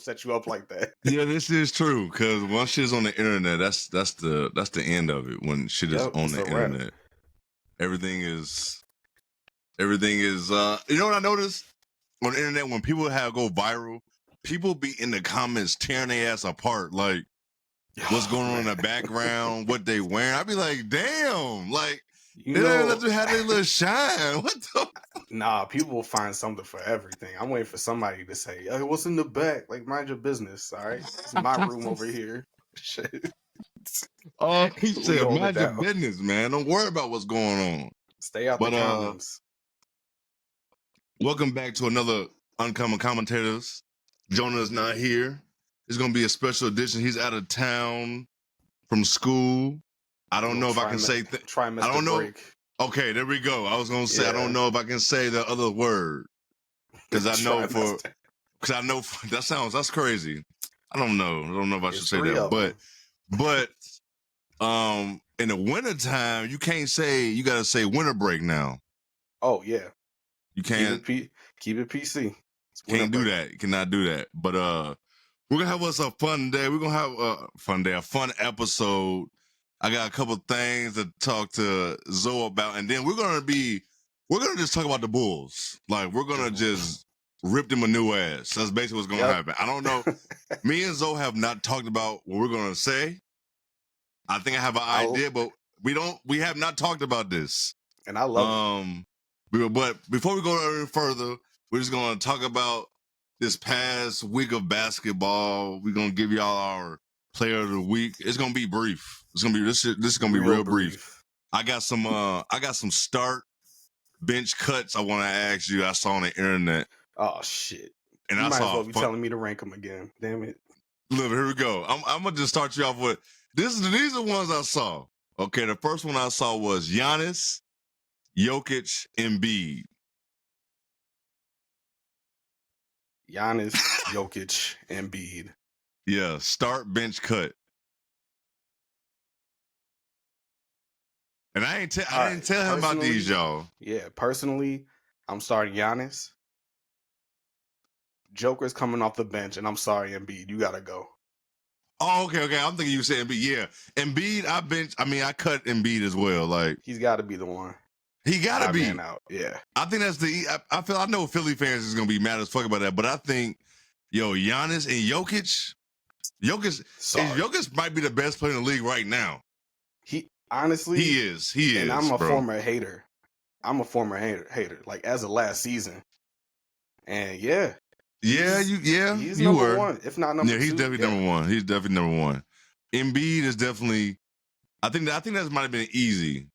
set you up like that. Yeah, this is true. Because once shit's on the internet, that's the end of it. When shit is on the internet, everything is. You know what I noticed on the internet when people go viral, people be in the comments tearing their ass apart, like what's going on in the background, what they wearing. I be like, damn, like they didn't let them have their little shine. What the? Nah, people will find something for everything. I'm waiting for somebody to say, "Hey, what's in the back?" Like, mind your business, all right? It's my room over here. Shit. Oh, he said, mind your business, man. Don't worry about what's going on. Stay out the comments. Welcome back to another Uncommon Commentators. Jonah's not here. It's going to be a special edition. He's out of town from school. I don't know if I can say... I don't know. Break. Okay, there we go. I was going to say, I don't know if I can say the other word. Because I know that's crazy. I don't know if I should say that. But in the wintertime, you can't say, you got to say winter break now. Oh, yeah. You can't. Keep it PC. Can't do that. You cannot do that. But we're going to have us a fun day. We're going to have a fun episode. I got a couple things to talk to Zoe about. And then we're going to just talk about the Bulls. Like, we're going to just rip them a new ass. That's basically what's going to happen. I don't know. Me and Zoe have not talked about what we're going to say. I think I have an idea, but we have not talked about this. And I love it. But before we go any further, we're just going to talk about this past week of basketball. We're going to give y'all our player of the week. It's going to be brief. It's going to be this is going to be real brief. I got some start bench cuts I want to ask you. I saw on the internet. Oh shit. And you might as well be telling me to rank them again. Damn it. Look, here we go. I'm going to just start you off with these are the ones I saw. Okay, the first one I saw was Giannis, Jokic, Embiid. Giannis, Jokic, Embiid. Yeah, start bench cut. And I didn't tell him about these, y'all. Yeah, personally, I'm starting Giannis. Joker's coming off the bench, and I'm sorry, Embiid, you gotta go. Oh, okay. I'm thinking you said Embiid. Yeah, Embiid. I cut Embiid as well. Like he's got to be the one. He got to be out. Yeah, I think that's I know Philly fans is gonna be mad as fuck about that, but I think Giannis and Jokic might be the best player in the league right now. He is. And I'm a former hater. Like as of last season, and he's number one, if not number two. Yeah, he's definitely number one. He's definitely number one. Embiid is definitely. I think that might have been easy.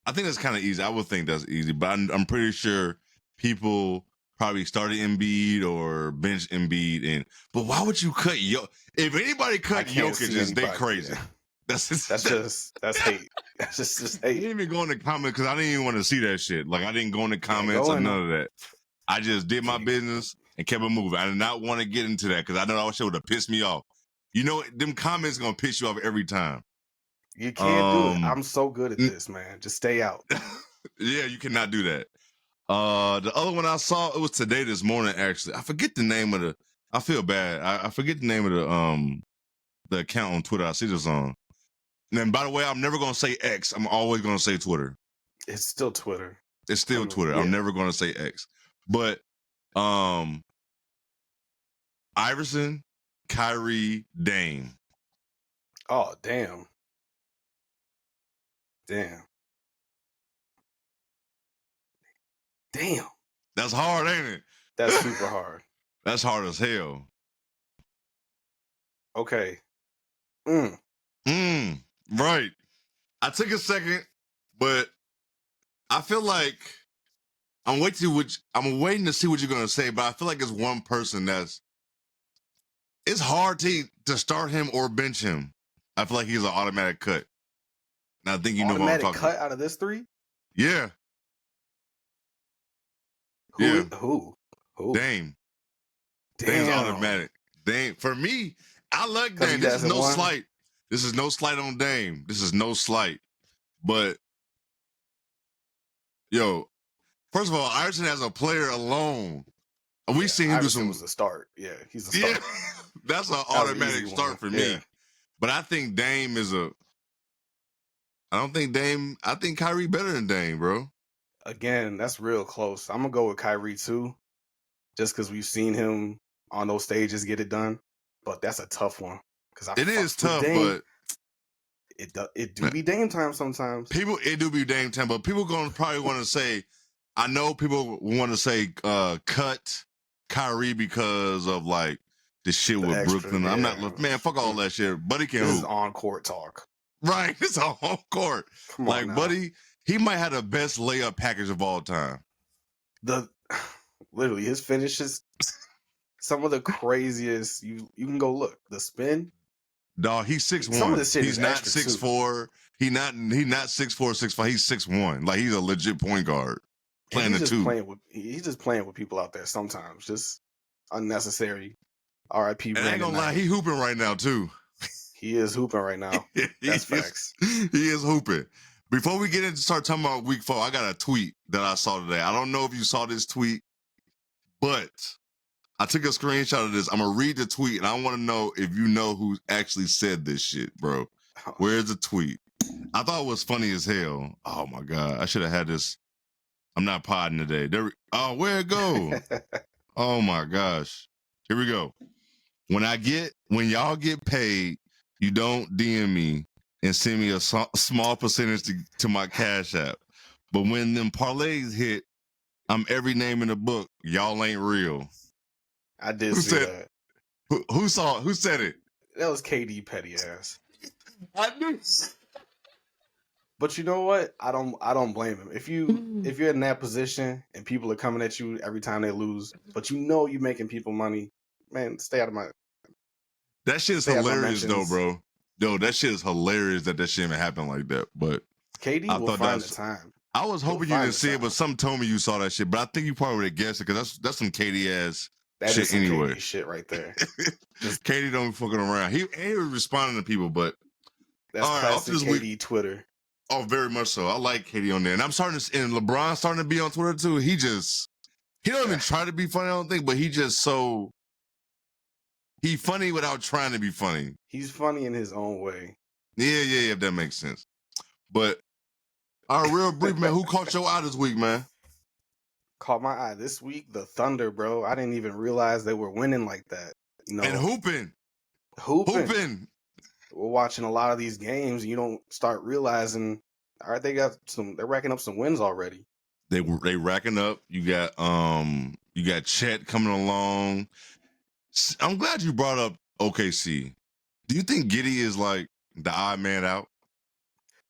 I think that's kind of easy. I would think that's easy, but I'm pretty sure people probably started Embiid or bench Embiid. But why would you cut if anybody cut Jokic, they crazy. Yeah. That's hate. That's just hate. I didn't even go in the comments because I didn't even want to see that shit. Like I didn't go in the comments or none of that. I just did my business and kept it moving. I did not want to get into that because I know that shit would have pissed me off. You know, them comments gonna piss you off every time. You can't do it. I'm so good at this, man. Just stay out. Yeah, you cannot do that. The other one I saw, it was today this morning, actually. I forget the name of I feel bad. I forget the name of the account on Twitter I see this on. And then, by the way, I'm never going to say X. I'm always going to say Twitter. It's still Twitter. It's still Twitter. Yeah. I'm never going to say X. But Iverson, Kyrie, Dame. Oh, damn. That's hard, ain't it? That's super hard. That's hard as hell. Okay. Right. I took a second, but I feel like I'm waiting to see what you're gonna say, but I feel like it's one person it's hard to start him or bench him. I feel like he's an automatic cut. And I think you know what I'm talking about. Automatic cut out of this three? Yeah. Who? Dame. Dame's automatic. Dame. For me, I like Dame. This is no slight. This is no slight on Dame. This is no slight. But, first of all, Iverson as a player alone, We seen him do some. Was the start. Yeah, he's the start. Yeah, that's an automatic start for me. Yeah. But I think Dame is a. I don't think Dame. I think Kyrie better than Dame, bro. Again, that's real close. I'm gonna go with Kyrie too, just because we've seen him on those stages get it done. But that's a tough one because it is tough, Dame, but it do be Dame time sometimes. It do be Dame time, but people gonna probably want to say. I know people want to say cut Kyrie because of like the shit with extra, Brooklyn. Yeah. I'm not, man, fuck all that shit. Buddy can This is on-court talk. Right, it's on court. Come on now. Buddy, he might have the best layup package of all time. Literally, his finishes, some of the craziest. You can go look. The spin. Dog, he's 6'1". Some of this shit he's not 6'4". He's not 6'4", 6'5". He's 6'1". Like, he's a legit point guard. Playing the two. He's just playing with people out there sometimes. Just unnecessary. R.I.P. And I ain't gonna lie, he hooping right now too. He is hooping right now. That's facts. He is hooping. Before we get into start talking about week 4, I got a tweet that I saw today. I don't know if you saw this tweet, but I took a screenshot of this. I'm gonna read the tweet, and I want to know if you know who actually said this shit, bro. Where's the tweet? I thought it was funny as hell. Oh my god, I should have had this. I'm not podding today. Where'd it go? Oh my gosh. Here we go. When y'all get paid, you don't DM me and send me a small percentage to my Cash App. But when them parlays hit, I'm every name in the book. Y'all ain't real. I did see that. Who said it? That was KD petty ass. I knew. But you know what? I don't blame him. If you're in that position and people are coming at you every time they lose, but you know you're making people money, man, stay out of my. That shit is hilarious though, bro. Yo, that shit is hilarious that shit even happened like that. But KD will find the time. I was hoping you didn't see it, but something told me you saw that shit. But I think you probably would have guessed it because that's some KD ass shit is some anyway. KD shit right there. Just KD don't be fucking around. He was responding to people, but that's classic KD Twitter. Oh, very much so. I like KD on there, and and LeBron starting to be on Twitter too. He don't even try to be funny. I don't think, but he funny without trying to be funny. He's funny in his own way. Yeah, if that makes sense. But our real brief, man, who caught your eye this week, man? Caught my eye this week, the Thunder, bro. I didn't even realize they were winning like that. You know, and hooping. We're watching a lot of these games, and you don't start realizing, all right, they're racking up some wins already. They racking up. You got Chet coming along. I'm glad you brought up OKC. Do you think Giddey is like the odd man out?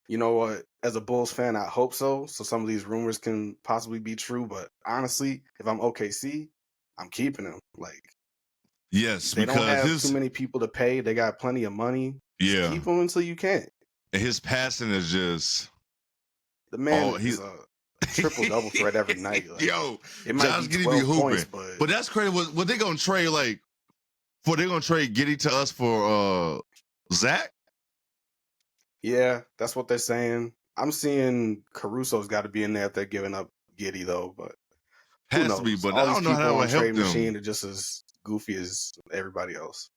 You know what? As a Bulls fan, I hope so. So some of these rumors can possibly be true. But honestly, if I'm OKC, I'm keeping him. Like, yes, they don't have too many people to pay. They got plenty of money. Yeah, just keep him until you can't. And his passing is just the man. He's a triple-double threat every night. Like, yo, it might be 12 points, but that's crazy. What they gonna trade like? They gonna trade Giddey to us for Zach? Yeah, that's what they're saying. I'm seeing Caruso's got to be in there if they're giving up Giddey though, but has to be. But I don't know how that would help them. Machine are just as goofy as everybody else.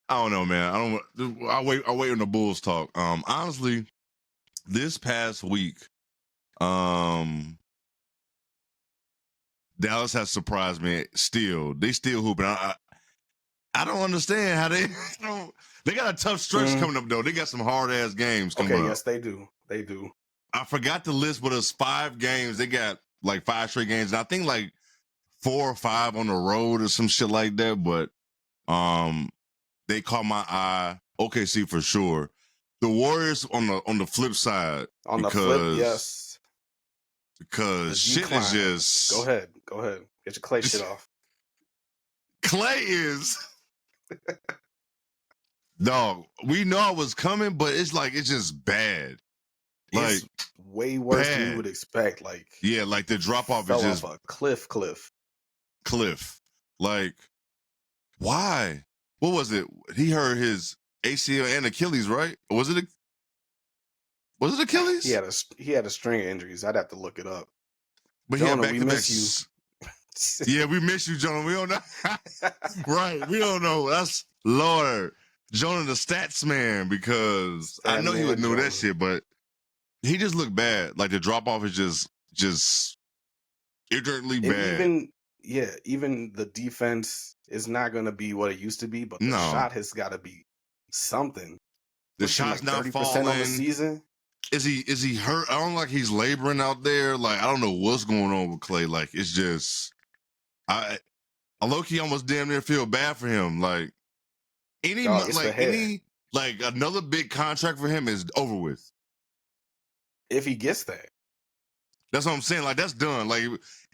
I don't know, man. I'll wait on the Bulls talk. Honestly, this past week, Dallas has surprised me. They still hooping. I don't understand how they got a tough stretch coming up though. They got some hard ass games coming up. Yes, they do. They do. I forgot the list, but it's 5 games. They got like 5 straight games. And I think like 4 or 5 on the road or some shit like that. But they caught my eye. OKC for sure. The Warriors on the flip side. Yes. Because shit is just. Go ahead. Get your Clay shit off. Clay is. Dog, we know it was coming, but it's just bad. Like, it's way worse than you would expect. Like, yeah, like the drop off is just off a cliff. Like, why? What was it? He hurt his ACL and Achilles, right? Was it Achilles? He had a string of injuries. I'd have to look it up. But Jonah, we miss you. Yeah, we miss you, Jonah. We don't know. Right, we don't know. That's Lord. Jonah the stats man, because I know he would know that shit, but he just looked bad. Like the drop off is just ignorantly bad. Even the defense is not going to be what it used to be, but the shot has got to be something. The shot's not 30% falling on the season. Is he hurt? I don't like he's laboring out there. Like I don't know what's going on with Clay. Like it's just I low-key almost damn near feel bad for him. Like another big contract for him is over with. If he gets that. That's what I'm saying. Like that's done. Like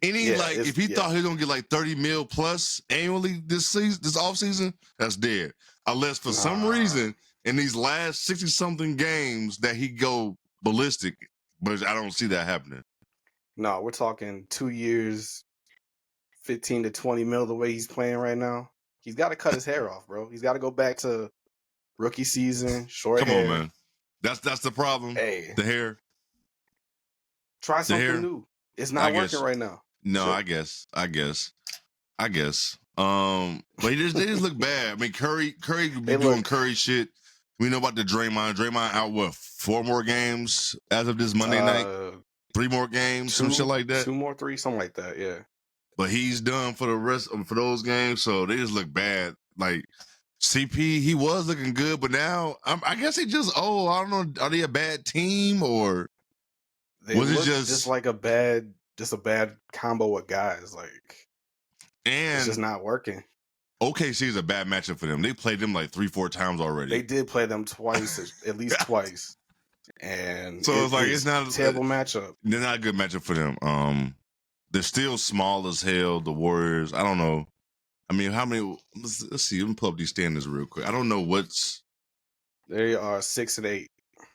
if he thought he was gonna get like 30 mil plus annually this season, this offseason, that's dead. Unless for some reason in these last 60-something games that he go ballistic, but I don't see that happening. No, we're talking 2 years, 15 to 20 mil the way he's playing right now. He's got to cut his hair off, bro. He's got to go back to rookie season, short hair. Come on, man. That's the problem. Hey. The hair. Try something new. It's not working right now. No, I guess. But they just look bad. I mean, Curry be doing Curry shit. We know about the Draymond. Draymond out 4 more games as of this Monday night? 3 more games, some shit like that. 2 more, 3, something like that, yeah. But he's done for the rest for those games, so they just look bad. Like CP, he was looking good, but now I guess he just I don't know. Are they a bad team or was it just like a bad combo of guys? Like, and it's just not working. OKC is a bad matchup for them. They played them like 3-4 times already. They did play them twice, at least twice. And so it's not a terrible matchup. They're not a good matchup for them. They're still small as hell, the Warriors. I don't know. I mean, how many? Let's see. Let me pull up these standings real quick. I don't know what's. They are 6-8.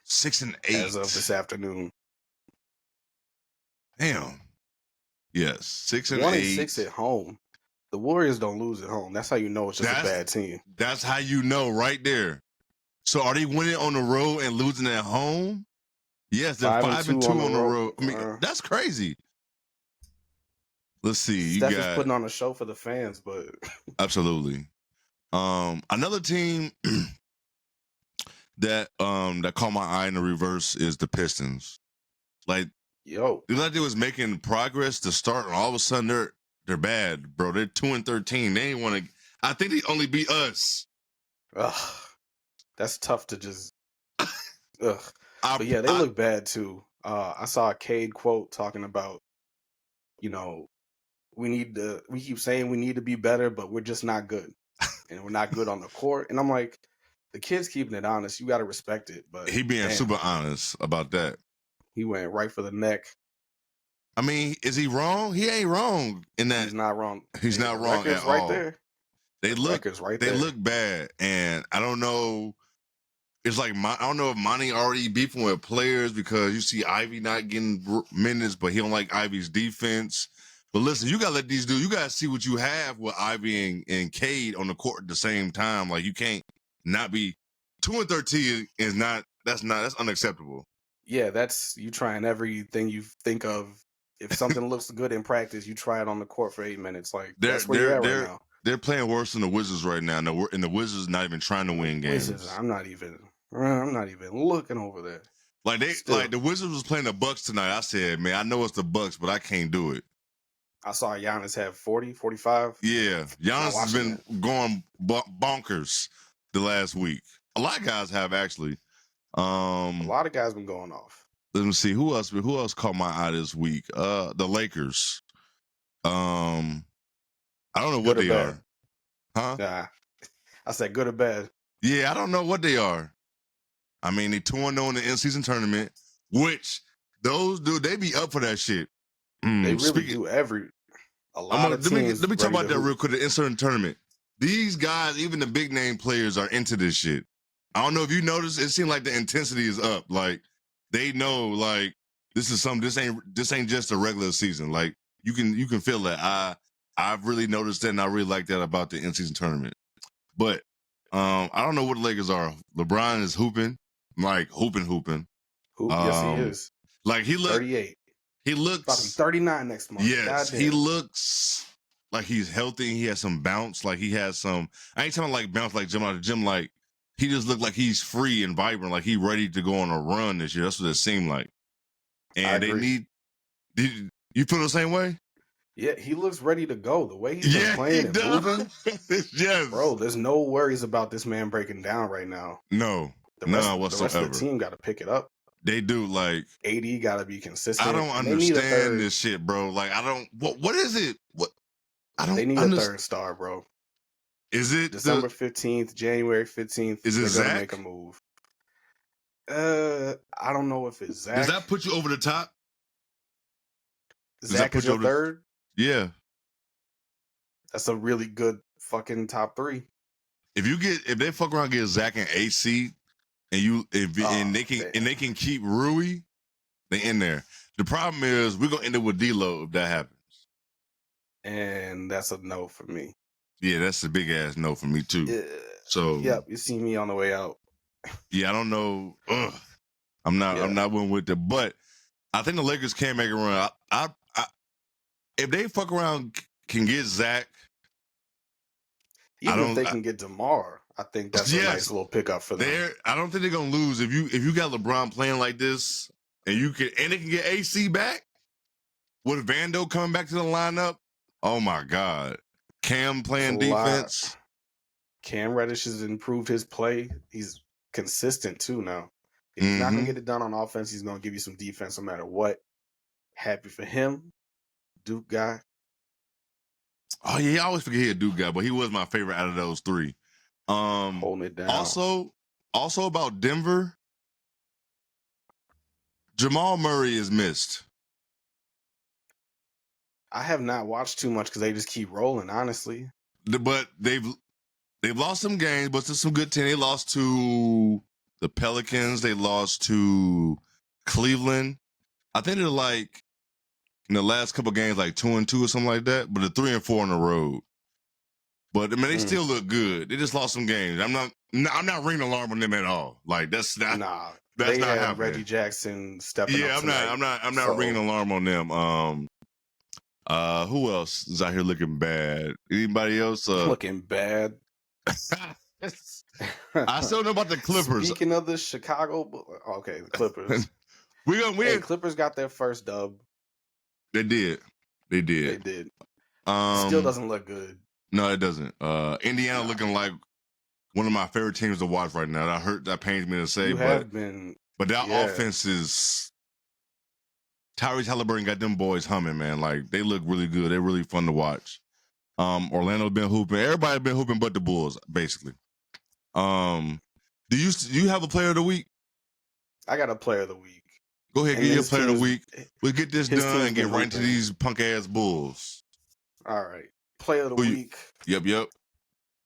6-8 as of this afternoon. Damn. Yes, 6-8. 1-6 at home. The Warriors don't lose at home. That's how you know it's just a bad team. That's how you know right there. So are they winning on the road and losing at home? Yes, they're 5-2 on the road. I mean, that's crazy. Let's see. Steph is putting on a show for the fans, but absolutely. Another team that caught my eye in the reverse is the Pistons. Like, they was making progress to start, and all of a sudden they're bad, bro. They're 2-13. They ain't want to. I think they only beat us. Ugh, that's tough to just. Ugh. But yeah, they look bad too. I saw a Cade quote talking about, we keep saying we need to be better, but we're just not good, and we're not good on the court. And I'm like, the kid's keeping it honest. You got to respect it. But he being super honest about that. He went right for the neck. I mean, is he wrong? He ain't wrong in that. He's not wrong. He's not wrong at all. Right there. They look bad, and I don't know. It's like I don't know if Monty already beefing with players because you see Ivy not getting minutes, but he don't like Ivy's defense. But listen, you gotta let these dudes. You gotta see what you have with Ivy and Cade on the court at the same time. Like you can't not be 2-13 is not. That's unacceptable. Yeah, that's you trying everything you think of. If something looks good in practice, you try it on the court for 8 minutes. Like that's where you're at right now. They're playing worse than the Wizards right now, and the Wizards not even trying to win games. Wizards, I'm not even looking over there. Like the Wizards was playing the Bucks tonight. I said, man, I know it's the Bucks, but I can't do it. I saw Giannis have 40, 45. Yeah, Giannis has been going bonkers the last week. A lot of guys have actually. A lot of guys been going off. Let me see who else caught my eye this week. The Lakers. I don't know what they are. Huh? Nah. I said good or bad. Yeah, I don't know what they are. I mean, they 2-0 in the in-season tournament, which those dude, they be up for that shit. They really do a lot of teams. Let me talk about that real quick, the in-season tournament. These guys, even the big name players, are into this shit. I don't know if you noticed, it seemed like the intensity is up. Like, they know, like, this is something, this ain't just a regular season. Like, you can feel that. I've really noticed that, and I really like that about the in-season tournament. But I don't know what the Lakers are. LeBron is hooping, like hooping. Yes, he is. Like he looked 38. He looks about to be 39 next month. Yes, he looks like he's healthy and he has some bounce. Like he has some. I ain't talking like bounce like jumping out of the gym. Like he just looked like he's free and vibrant. Like he ready to go on a run this year. That's what it seemed like. And they need. Did you feel the same way? Yeah, he looks ready to go. The way he's been playing and moving. Yes. Bro, there's no worries about this man breaking down right now. No. The rest of the team got to pick it up. They do. Like AD got to be consistent. I don't understand this shit, bro. Like I don't. What is it? What I don't. They need a third star, bro. Is it December 15th, January 15th? Is it they're Zach? Gonna make a move. I don't know if it's Zach. Does that put you over the top? Zach is your third? Yeah. That's a really good fucking top 3. If they fuck around and get Zach and AC and they can keep Rui, they in there. The problem is we're gonna end up with D-Lo if that happens. And that's a no for me. Yeah, that's a big ass no for me too. Yeah. So you see me on the way out. Yeah, I don't know. I'm not one with it, but I think the Lakers can make a run. I if they fuck around can get Zach. Even if they can get DeMar, I think that's a nice little pickup for them. I don't think they're gonna lose if you got LeBron playing they can get AC back with Vando coming back to the lineup. Oh my God, Cam playing defense. Cam Reddish has improved his play. He's consistent too now. If he's not gonna get it done on offense, he's gonna give you some defense no matter what. Happy for him, Duke guy. Oh yeah, I always forget he's a Duke guy, but he was my favorite out of those 3. Holding it down. Also about Denver, Jamal Murray is missed. I have not watched too much because they just keep rolling, honestly. But they've lost some games, but there's some good teams. They lost to the Pelicans. They lost to Cleveland. I think they're in the last couple of games, 2-2 or something like that. But they're 3-4 on the road. But I mean, they still look good. They just lost some games. I'm not ringing alarm on them at all. That's not. Nah, that's they not had happening. Reggie Jackson stepping up. I'm not ringing alarm on them. Who else is out here looking bad? Anybody else? Looking bad. I still know about the Clippers. Speaking of the Chicago, okay, the Clippers. Clippers got their first dub. They did. Still doesn't look good. No, it doesn't. Indiana looking like one of my favorite teams to watch right now. That pains me to say, but that offense is. Tyrese Halliburton got them boys humming, man. They look really good. They're really fun to watch. Orlando's been hooping. Everybody's been hooping, but the Bulls, basically. Do you have a player of the week? I got a player of the week. Go ahead, give your player of the week. We'll get this done and get right into these punk ass Bulls. All right, player of the week. Yep.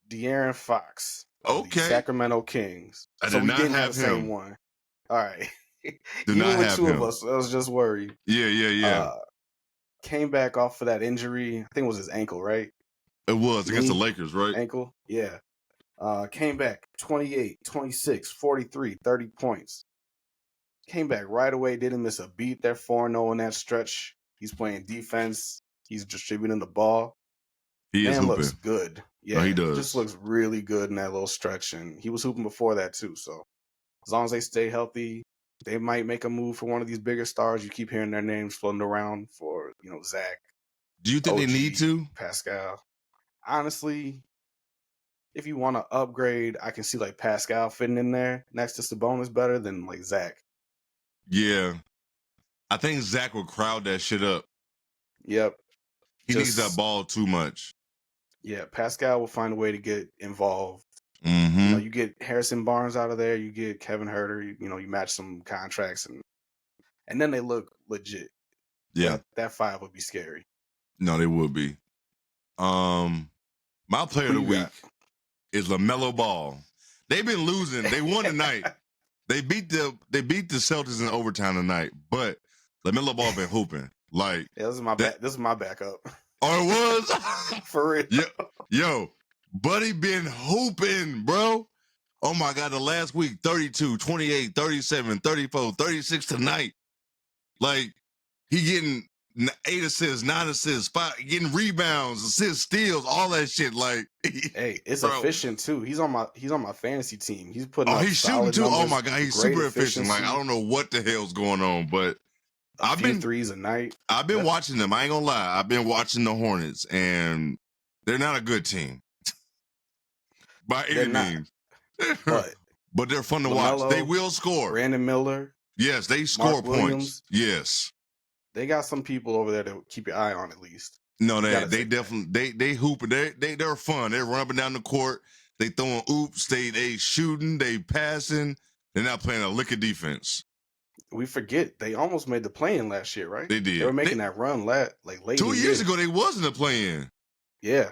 De'Aaron Fox. Okay. The Sacramento Kings. I did not have him. Same one. All right. Did not have two him. of us. I was just worried. Yeah. Came back off of that injury. I think it was his ankle, right? It was against the Lakers, right? Ankle. Yeah. Came back 28, 26, 43, 30 points. Came back right away. Didn't miss a beat. They're 4-0 in that stretch. He's playing defense. He's distributing the ball. He is hooping. Looks good. Yeah, he does. He just looks really good in that little stretch. And he was hooping before that too. So as long as they stay healthy, they might make a move for one of these bigger stars. You keep hearing their names floating around for, Zach. Do you think they need to? Pascal. Honestly, if you want to upgrade, I can see Pascal fitting in there next to Sabonis better than Zach. Yeah. I think Zach will crowd that shit up. Yep. He needs that ball too much. Yeah, Pascal will find a way to get involved. Mm-hmm. You get Harrison Barnes out of there, you get Kevin Huerter, you match some contracts and then they look legit. Yeah. That 5 would be scary. No, they would be. My player of the week is LaMelo Ball. They've been losing. They won tonight. They beat the Celtics in overtime tonight, but LaMelo Ball been hooping. This is my backup. Oh, it was? For real. Yo, buddy been hooping, bro. Oh my God, the last week, 32, 28, 37, 34, 36 tonight. He getting 8 assists, 9 assists, 5, getting rebounds, assists, steals, all that shit. Like, hey, it's efficient too. He's on my fantasy team. He's putting he's shooting too. Numbers, oh my god, he's super efficient. Like, I don't know what the hell's going on, but I've been threes a night. I've been watching them. I ain't gonna lie. I've been watching the Hornets, and they're not a good team by any means. But they're fun to watch. They will score. Brandon Miller. Yes, they score points. Williams. Yes. They got some people over there to keep your eye on at least. No, they definitely they hooping. They're fun. They're running down the court. They throwing oops. They shooting. They passing. They're not playing a lick of defense. We forget they almost made the play-in last year, right? They did. They were making that run late. 2 years ago, they wasn't a play-in. Yeah.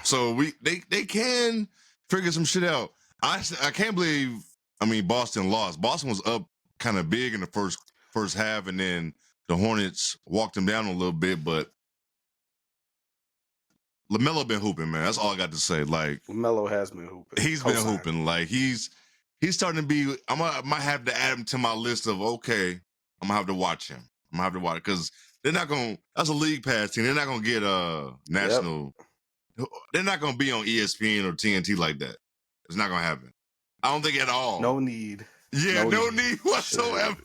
So they can figure some shit out. I can't believe. I mean, Boston lost. Boston was up kind of big in the first half, and then the Hornets walked them down a little bit. But LaMelo been hooping, man. That's all I got to say. Like, LaMelo has been hooping. He's been hooping. Like, he's starting to be. I might have to add him to my list of okay. I'm gonna have to watch him. I'm gonna have to watch it because they're not gonna. That's a league pass team. They're not gonna get national. Yep. They're not gonna be on ESPN or TNT like that. It's not gonna happen. I don't think at all. No need. Yeah, no need whatsoever.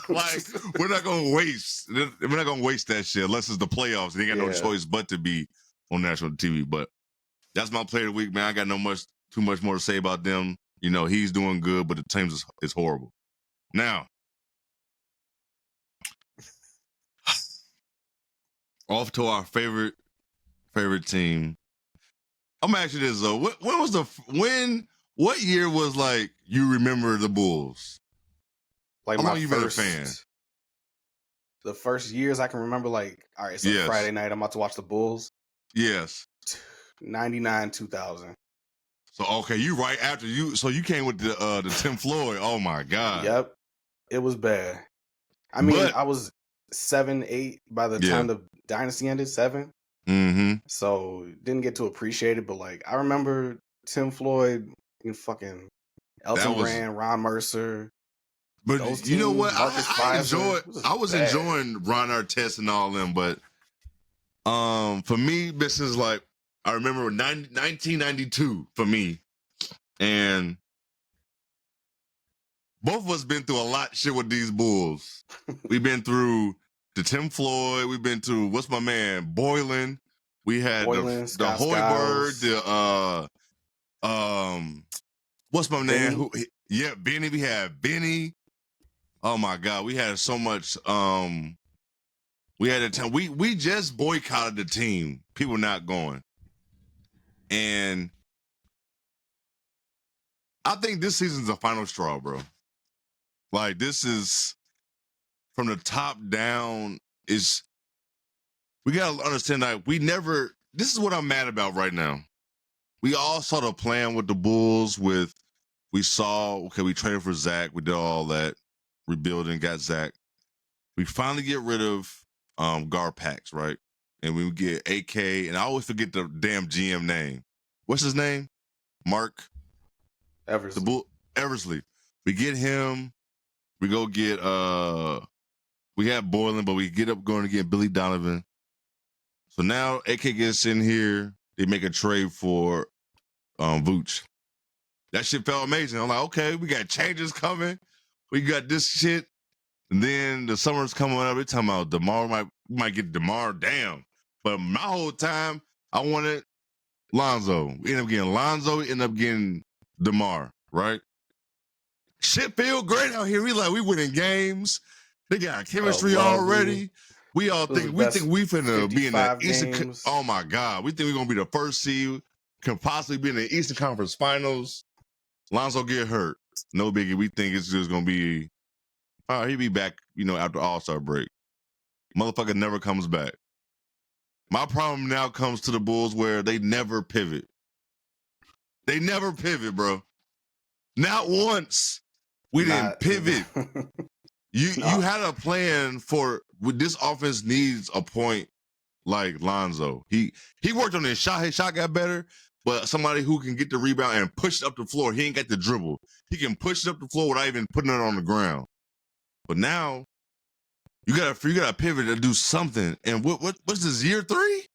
Like, we're not gonna waste that shit unless it's the playoffs. They ain't got no choice but to be on national TV. But that's my player of the week, man. I got too much more to say about them. You know, he's doing good, but the team is horrible. Now, off to our favorite team. I'm gonna ask you this though. What year was like you remember the Bulls? Like, how long you been a fan? The first years I can remember, like, all right, so Friday night I'm about to watch the Bulls. Yes. 99, 2000. So okay, you right after you. So you came with the Tim Floyd. Oh my god. Yep. It was bad. I mean, I was 7, 8 by the time the dynasty ended. 7. Mm-hmm. So didn't get to appreciate it, but like I remember Tim Floyd, fucking Elton Brand, Ron Mercer. But you know what? I was enjoying Ron Artest and all them, but for me, this is like I remember 1992 for me, and both of us been through a lot of shit with these Bulls. We've been through the Tim Floyd. We've been through what's my man Boylan. We had the Hoiberg. What's my name? Benny. We had Benny. Oh my God, we had so much. We had a time. We just boycotted the team. People not going, and I think this season's the final straw, bro. Like, this is from the top down. We gotta understand that this is what I'm mad about right now. We all saw the plan with the Bulls we traded for Zach. We did all that rebuilding, got Zach. We finally get rid of Garpax, right? And we get AK, and I always forget the damn GM name. What's his name? Mark Eversley. Eversley. We get him. We go get we had Boylan, but we get up going to get Billy Donovan. So now AK gets in here. They make a trade for Vooch. That shit felt amazing. I'm like, okay, we got changes coming. We got this shit. And then the summer's coming up. They're talking about DeMar. We might get DeMar. Damn. But my whole time, I wanted Lonzo. We ended up getting Lonzo. We ended up getting DeMar, right? Shit feel great out here. We winning games. They got chemistry already. We all think we finna be in the Eastern. Oh my God, we think we're gonna be the first seed, can possibly be in the Eastern Conference Finals. Lonzo get hurt, no biggie. We think it's just gonna be. He'll be back, after All-Star break. Motherfucker never comes back. My problem now comes to the Bulls where they never pivot. They never pivot, bro. Not once. We didn't pivot. You had a plan for this offense needs a point like Lonzo. He worked on his shot. His shot got better, but somebody who can get the rebound and push it up the floor. He ain't got the dribble. He can push it up the floor without even putting it on the ground. But now You gotta pivot to do something. And what's this, year 3?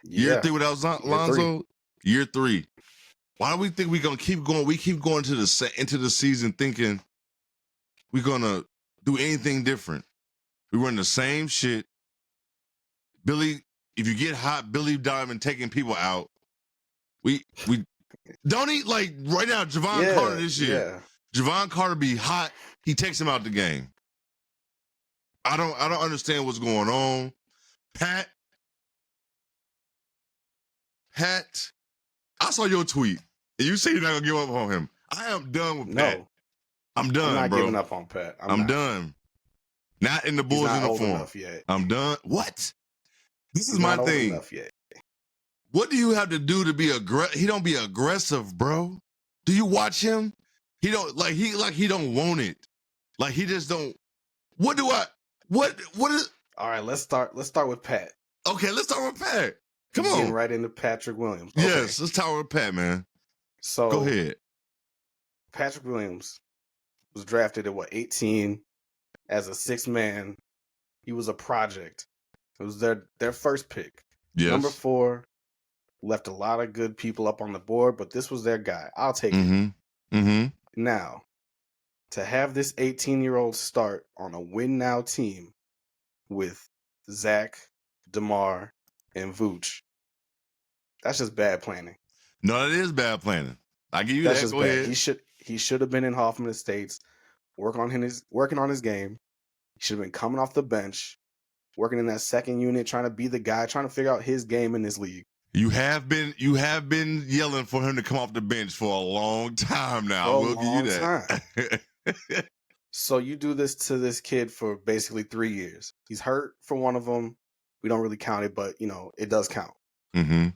Yeah. Year 3 without Lonzo? Year 3. Why do we think we're gonna keep going? We keep going into the season thinking we're gonna do anything different. We run the same shit. Billy, if you get hot, Billy Diamond taking people out. We don't eat like right now, Javon Carter this year. Yeah. Javon Carter be hot, he takes him out the game. I don't understand what's going on. Pat, I saw your tweet, and you say you're not gonna give up on him. I am done with Pat. I'm done, I'm not bro. giving up on Pat. I'm done. Not in the Bulls uniform. Yet. I'm done. What? This is my thing. Enough yet. What do you have to do to be aggressive? He don't be aggressive, bro. Do you watch him? He don't he don't want it. Like he just don't. What is? All right, let's start with Pat. Okay, let's start with Pat. Come on. Getting right into Patrick Williams. Okay. Yes, let's start with Pat, man. So go ahead. Patrick Williams was drafted at 18 as a 6th man. He was a project. It was their first pick. Yes. Number 4 left a lot of good people up on the board, but this was their guy. I'll take it. Mm-hmm. Now, to have this 18-year-old start on a win now team with Zach, DeMar, and Vooch, that's just bad planning. No, that is bad planning. I give you that's that. Just Go bad. ahead. He should have been in Hoffman Estates, working on his game. He should have been coming off the bench, working in that second unit, trying to be the guy, trying to figure out his game in this league. You have been yelling for him to come off the bench for a long time now. I will give you that. So you do this to this kid for basically 3 years. He's hurt for one of them. We don't really count it, but it does count. Mm-hmm.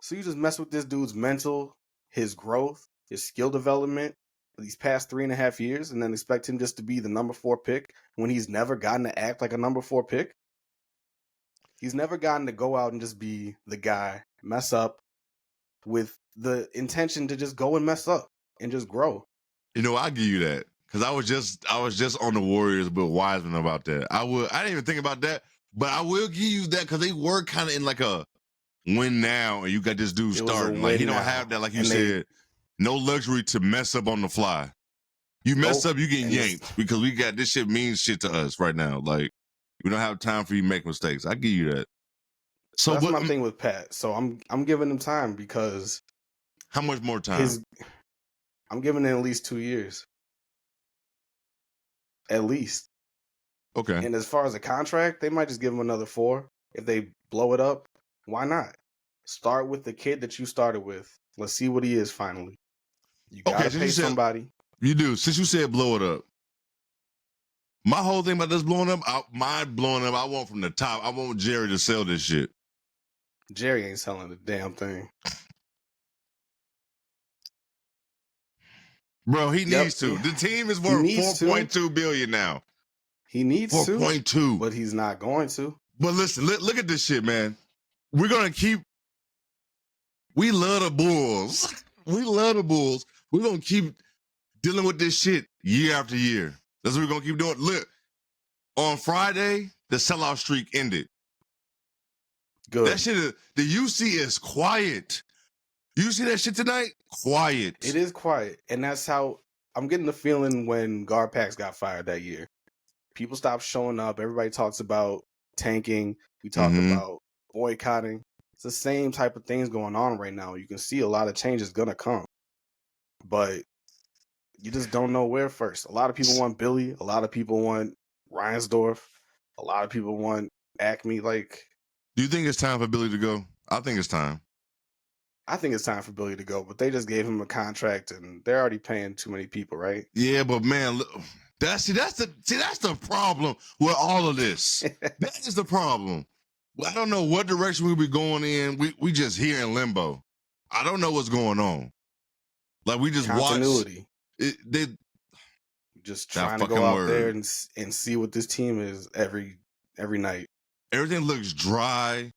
So you just mess with this dude's mental, his growth, his skill development for these past 3.5 years, and then expect him just to be the number 4 pick when he's never gotten to act like a number 4 pick. He's never gotten to go out and just be the guy, mess up with the intention to just go and mess up and just grow. I give you that because I was just on the Warriors with Wiseman about that. I didn't even think about that, but I will give you that because they were kind of in like a win now, and you got this dude starting. Like he don't have that, like you said, no luxury to mess up on the fly. You mess up, you get yanked because we got this shit means shit to us right now. Like we don't have time for you to make mistakes. I give you that. So that's my thing with Pat. So I'm giving him time because how much more time? I'm giving him at least 2 years. At least. Okay. And as far as a contract, they might just give him another 4. If they blow it up, why not? Start with the kid that you started with. Let's see what he is finally. You gotta pay somebody. You do. Since you said blow it up, my whole thing about this blowing up, I want from the top. I want Jerry to sell this shit. Jerry ain't selling the damn thing. Bro, he needs to. The team is worth $4.2 billion now. He needs 4.2, but he's not going to. But listen, look at this shit, man. We're gonna keep. We love the Bulls. We love the Bulls. We're gonna keep dealing with this shit year after year. That's what we're gonna keep doing. Look, on Friday, the sellout streak ended. Good. That shit, the UC is quiet. You see that shit tonight? Quiet. It is quiet. And that's how I'm getting the feeling when Garpax got fired that year. People stopped showing up. Everybody talks about tanking. We talk about boycotting. It's the same type of things going on right now. You can see a lot of change is going to come. But you just don't know where first. A lot of people want Billy. A lot of people want Reinsdorf. A lot of people want Acme. Like, do you think it's time for Billy to go? I think it's time. I think it's time for Billy to go, but they just gave him a contract and they're already paying too many people, right? Yeah, but man, look, that's the problem with all of this. That is the problem. I don't know what direction we'll be going in. We just here in limbo. I don't know what's going on. Like we just continuity. Watch. They just trying to go out there and see what this team is every night. Everything looks dry.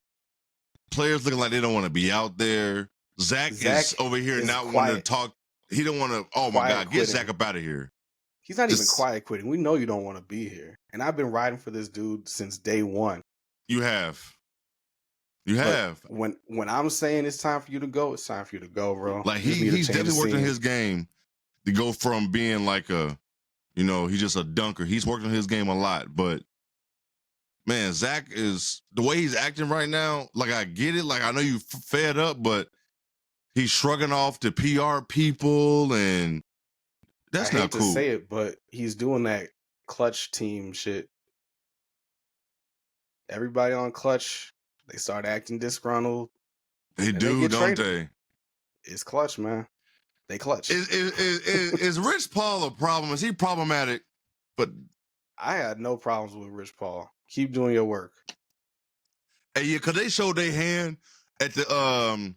Players looking like they don't want to be out there. Zach is over here not wanting to talk. He don't want to. Oh my God, get Zach up out of here. He's not even quiet quitting. We know you don't want to be here. And I've been riding for this dude since day one. You have. You have. When I'm saying it's time for you to go, it's time for you to go, bro. Like he's definitely working his game to go from being like a, he's just a dunker. He's working his game a lot, but man, Zach is the way he's acting right now. Like I get it. Like I know you fed up, but he's shrugging off the PR people, and that's not cool. I hate to say it, but he's doing that Clutch team shit. Everybody on Clutch, they start acting disgruntled. They do, don't they? It's Clutch, man. They Clutch. Is Rich Paul a problem? Is he problematic? But I had no problems with Rich Paul. Keep doing your work. Hey, yeah, because they showed their hand at the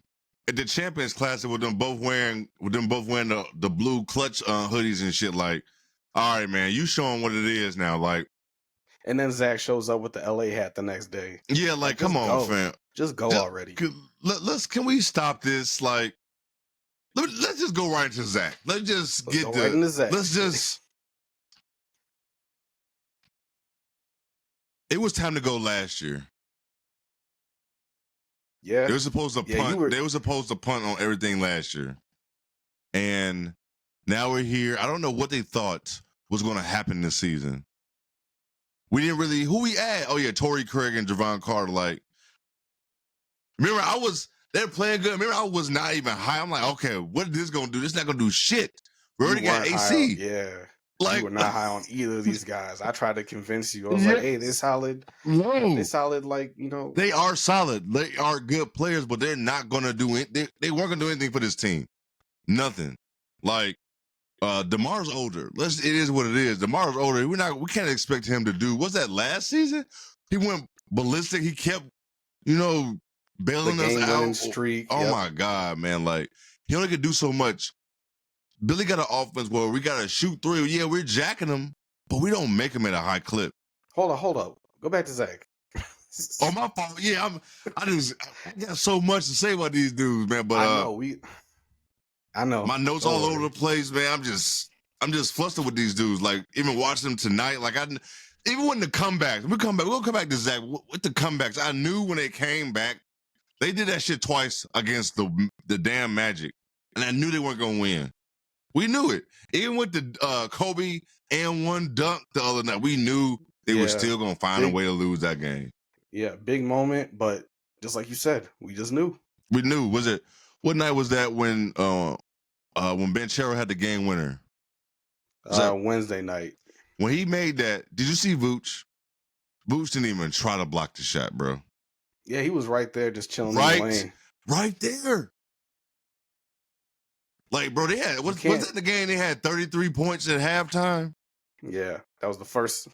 Champions Classic with them both wearing the blue Clutch hoodies and shit. Like, all right, man, you showing what it is now. Like, and then Zach shows up with the LA hat the next day. Yeah, like come on, fam. Just go already. Can we stop this? Like, let's just go right into Zach. Let's get right into Zach. Let's just. It was time to go last year. Yeah, they were supposed to punt. They were supposed to punt on everything last year, and now we're here. I don't know what they thought was going to happen this season. We didn't really. Who we at? Oh yeah, Torrey Craig and Javon Carter. Like, remember they're playing good. Remember I was not even high. I'm like, okay, what is this going to do? This is not going to do shit. We already got AC. Yeah. Like, you were not high on either of these guys. I tried to convince you. I was like, hey, they're solid. No. They're solid, They are solid. They are good players, but they're not going to do it. They weren't going to do anything for this team. Nothing. Like, DeMar's older. It is what it is. DeMar's older. We can't expect him to do. What's that last season? He went ballistic. He kept, bailing us out. Streak. Oh my God, man. Like, he only could do so much. Billy got an offense where we got to shoot three. Yeah, we're jacking them, but we don't make them at a high clip. Hold up. Go back to Zach. Oh, my fault. Yeah, I got so much to say about these dudes, man. But I know. My notes all over the place, man. I'm just flustered with these dudes. Like, even watching them tonight, like even when the comebacks, we'll come back to Zach with the comebacks. I knew when they came back, they did that shit twice against the damn Magic, and I knew they weren't gonna win. We knew it. Even with the Kobe and one dunk the other night, we knew they were still going to find a way to lose that game. Yeah, big moment, but just like you said, we just knew. We knew. What night was that when Banchero had the game winner? Wednesday night. When he made that, did you see Vooch? Vooch didn't even try to block the shot, bro. Yeah, he was right there just chilling in the lane. Right there. Like, bro, they had was that the game they had 33 points at halftime? Yeah, that was the first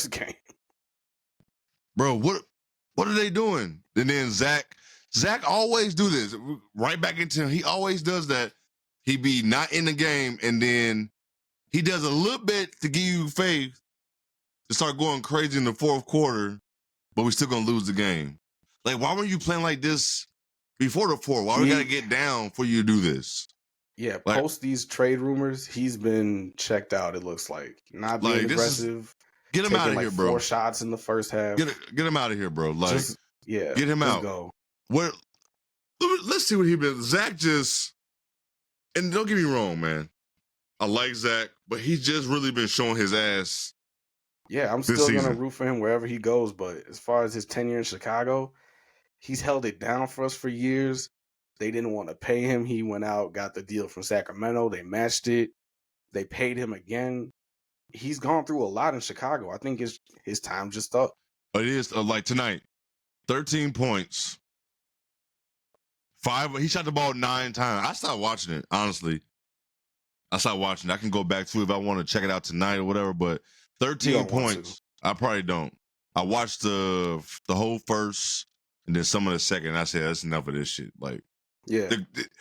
game. Bro, what are they doing? And then Zach always do this. Right back into him. He always does that. He be not in the game, and then he does a little bit to give you faith to start going crazy in the fourth quarter, but we're still gonna lose the game. Like, why weren't you playing like this before the fourth? Why we gotta get down for you to do this? Yeah, post these trade rumors, he's been checked out, it looks like. Not being aggressive. Get him out of here, bro. 4 shots in the first half. Get him out of here, bro. Like, get him out. Go. Let's see what he been. Zach and don't get me wrong, man. I like Zach, but he's just really been showing his ass. Yeah, I'm still going to root for him wherever he goes, but as far as his tenure in Chicago, he's held it down for us for years. They didn't want to pay him. He went out, got the deal from Sacramento. They matched it. They paid him again. He's gone through a lot in Chicago. I think his time just up. It is like tonight, 13 points. 5. He shot the ball 9 times. I stopped watching it, honestly. I stopped watching it. I can go back to it if I want to check it out tonight or whatever. But 13 points, I probably don't. I watched the whole first and then some of the second. And I said, that's enough of this shit. Like. Yeah,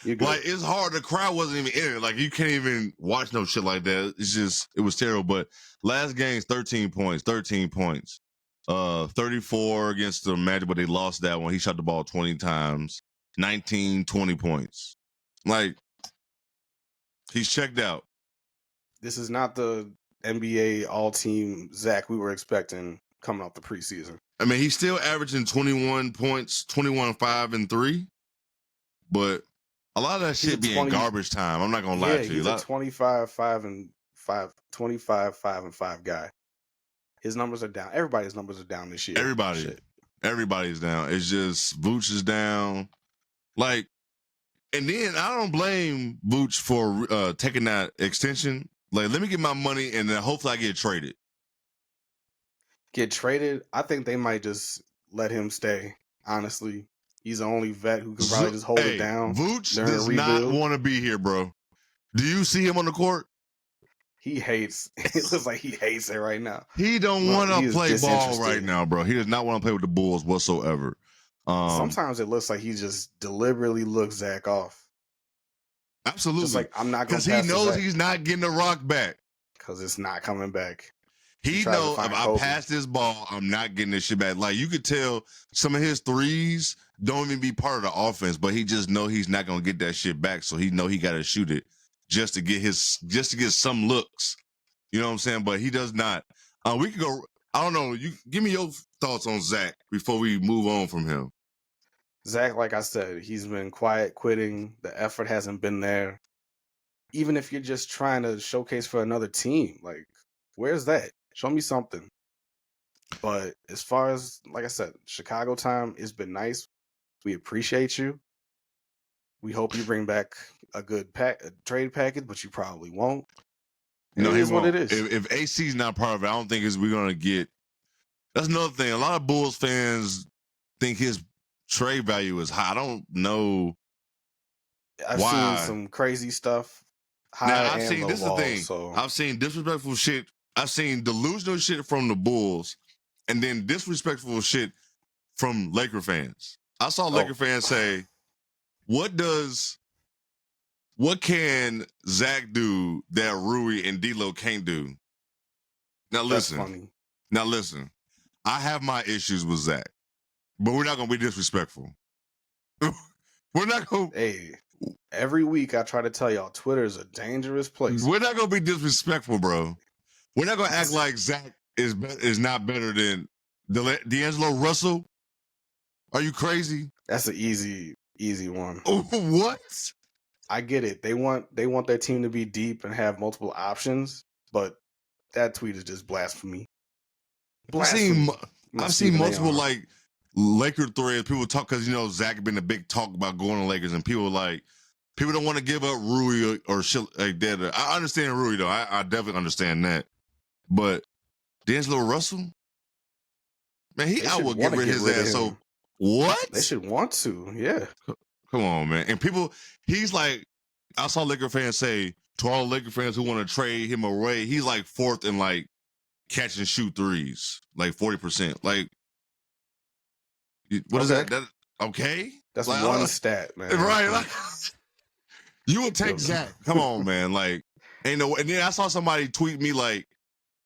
like it's hard. The crowd wasn't even in it. Like you can't even watch no shit like that. It's just it was terrible. But last game's 13 points. 34 against the Magic, but they lost that one. He shot the ball 20 times, 19, 20 points. Like he's checked out. This is not the NBA all-team Zach we were expecting coming off the preseason. I mean, he's still averaging 21 points, 21, 5, and 3. But a lot of that shit be in garbage time. I'm not going to lie to you. He's a 25, 5, and 5, 25, 5, and 5 guy. His numbers are down. Everybody's numbers are down this year. Everybody's down. It's just Vooch is down. Like, and then I don't blame Vooch for taking that extension. Like, let me get my money and then hopefully I get traded. Get traded? I think they might just let him stay, honestly. He's the only vet who can probably just hold it down. Vooch does not want to be here, bro. Do you see him on the court? He hates. It looks like he hates it right now. He don't want to play ball right now, bro. He does not want to play with the Bulls whatsoever. Sometimes it looks like he just deliberately looks Zach off. Absolutely. Just like, I'm not going to because he knows he's not getting the rock back. Because it's not coming back. He knows if I pass this ball, I'm not getting this shit back. Like, you could tell some of his threes don't even be part of the offense, but he just know he's not gonna get that shit back. So he know he gotta shoot it just to get some looks. You know what I'm saying? But he does not. We could go. I don't know. You give me your thoughts on Zach before we move on from him. Zach, like I said, he's been quiet quitting. The effort hasn't been there. Even if you're just trying to showcase for another team, like, where's that? Show me something. But as far as, like I said, Chicago time, it's been nice. We appreciate you. We hope you bring back a good trade package, but you probably won't. No, it is what it is. If AC's not part of it, I don't think we're going to get. That's another thing. A lot of Bulls fans think his trade value is high. I don't know. I've seen some crazy stuff. This is the thing. So. I've seen disrespectful shit. I've seen delusional shit from the Bulls, and then disrespectful shit from Laker fans. I saw Laker fans say, "What can Zach do that Rui and D'Lo can't do?" Now listen. That's funny. Now listen. I have my issues with Zach, but we're not gonna be disrespectful. We're not gonna. Hey, every week I try to tell y'all, Twitter is a dangerous place. We're not gonna be disrespectful, bro. We're not gonna act like Zach is not better than D'Angelo Russell. Are you crazy? That's an easy one. What? I get it. They want their team to be deep and have multiple options, but that tweet is just blasphemy. I've seen multiple like Laker threads. People talk because Zach been a big talk about going to Lakers, and people don't want to give up Rui or shit like that. I understand Rui though. I definitely understand that. But D'Angelo Russell, man, I will get rid of his ass. So what? They should want to, yeah. Come on, man. And he's like, I saw Laker fans say to all Laker fans who want to trade him away, he's like fourth in like catch and shoot threes, like 40%. Like, what is that? Okay, that's like, one stat, man. Right? Like, you would take Zach. Come on, man. Like, ain't no. And then I saw somebody tweet me like,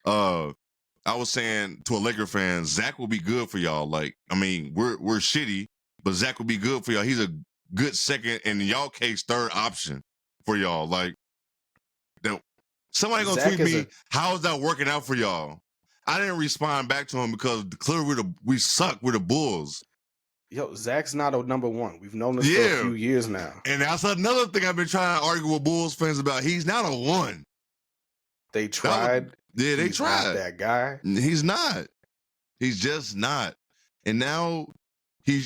I was saying to a Laker fan, Zach will be good for y'all. Like, I mean, we're shitty, but Zach will be good for y'all. He's a good second, and in y'all case, third option for y'all. Like, somebody gonna tweet me, how is that working out for y'all? I didn't respond back to him because clearly we suck. We're the Bulls. Yo, Zach's not a number one. We've known this for a few years now. And that's another thing I've been trying to argue with Bulls fans about. He's not a one. They tried. They tried. Not that guy. He's not. He's just not. And now he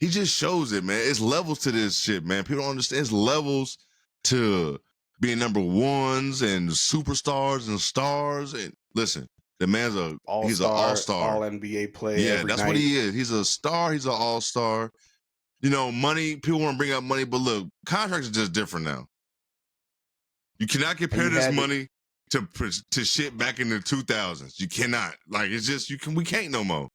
just shows it, man. It's levels to this shit, man. People don't understand. It's levels to being number ones and superstars and stars. And listen, the man's he's an all-star. All NBA player. Yeah, that's what he is. He's a star. He's an all-star. Money, people want to bring up money, but look, contracts are just different now. You cannot compare this money to shit back in the 2000s. You cannot. Like, it's just, we can't no more.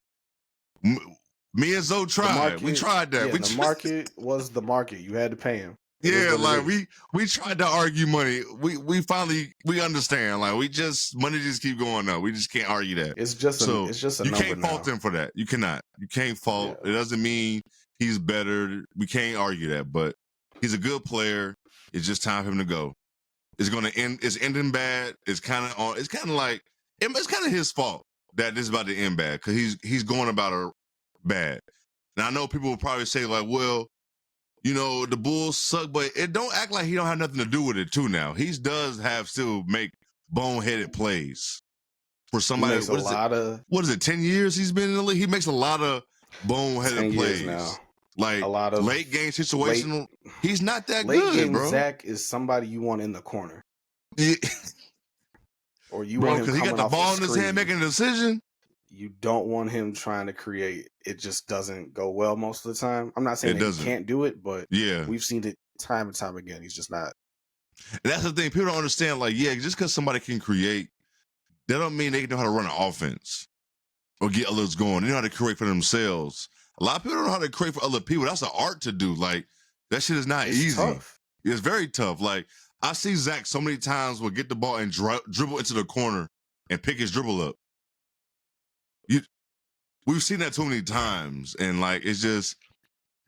Me and Zoe tried. We tried that. Yeah, the market was the market. You had to pay him. Yeah, like we tried to argue money. We finally understand. Like, money just keep going up. We just can't argue that. It's just a you number can't now. fault him for that. You cannot. You can't fault. Yeah. It doesn't mean he's better. We can't argue that. But he's a good player. It's just time for him to go. It's gonna end. It's ending bad. It's kind of like it's kind of his fault that this is about to end bad because he's going about it bad. And I know people will probably say like, well, you know, the Bulls suck, but it don't act like he don't have nothing to do with it too. Now he does have still make boneheaded plays for somebody. What is it? 10 years he's been in the league. He makes a lot of boneheaded plays now. Like a lot of late game situational. He's not that good, game, bro. Zach is somebody you want in the corner. Yeah. Or you want him because he got the ball in his hand making a decision. You don't want him trying to create. It just doesn't go well most of the time. I'm not saying that he can't do it, but we've seen it time and time again. He's just not. And that's the thing. People don't understand. Like, just because somebody can create, that don't mean they know how to run an offense or get others going. They know how to create for themselves. A lot of people don't know how to create for other people. That's an art to do. Like, that shit is not easy. Tough. It's very tough. Like, I see Zach so many times will get the ball and dribble into the corner and pick his dribble up. We've seen that too many times. And, like, it's just,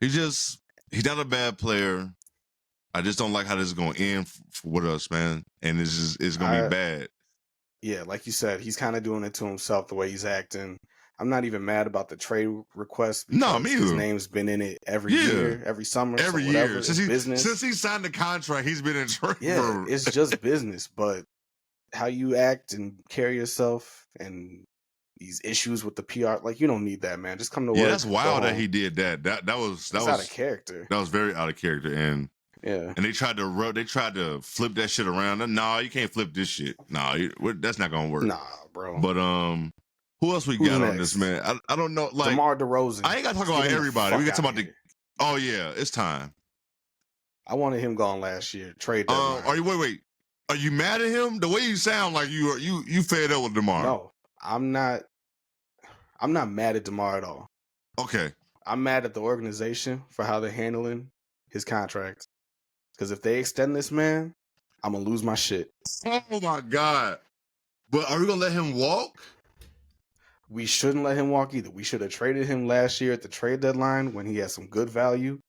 he's not a bad player. I just don't like how this is going to end with us, man. And it's going to be bad. Yeah, like you said, he's kind of doing it to himself the way he's acting. I'm not even mad about the trade request because his name's been in it every year, every summer, every year. Since he signed the contract, he's been in trade. Yeah, it's just business. But how you act and carry yourself and these issues with the PR, like you don't need that, man. Just come to work. Yeah, that's wild that he did that. That was out of character. That was very out of character. And they tried to flip that shit around. No, you can't flip this shit. No, that's not gonna work. Nah, bro. But who else we got on this, man? I don't know. Like DeMar DeRozan. I ain't gotta talk about everybody. We got to talk about Oh yeah, it's time. I wanted him gone last year. Trade deadline. Wait? Are you mad at him? The way you sound like you fed up with DeMar. No, I'm not. I'm not mad at DeMar at all. Okay. I'm mad at the organization for how they're handling his contract. Because if they extend this man, I'm gonna lose my shit. Oh my God! But are we gonna let him walk? We shouldn't let him walk either. We should have traded him last year at the trade deadline when he had some good value.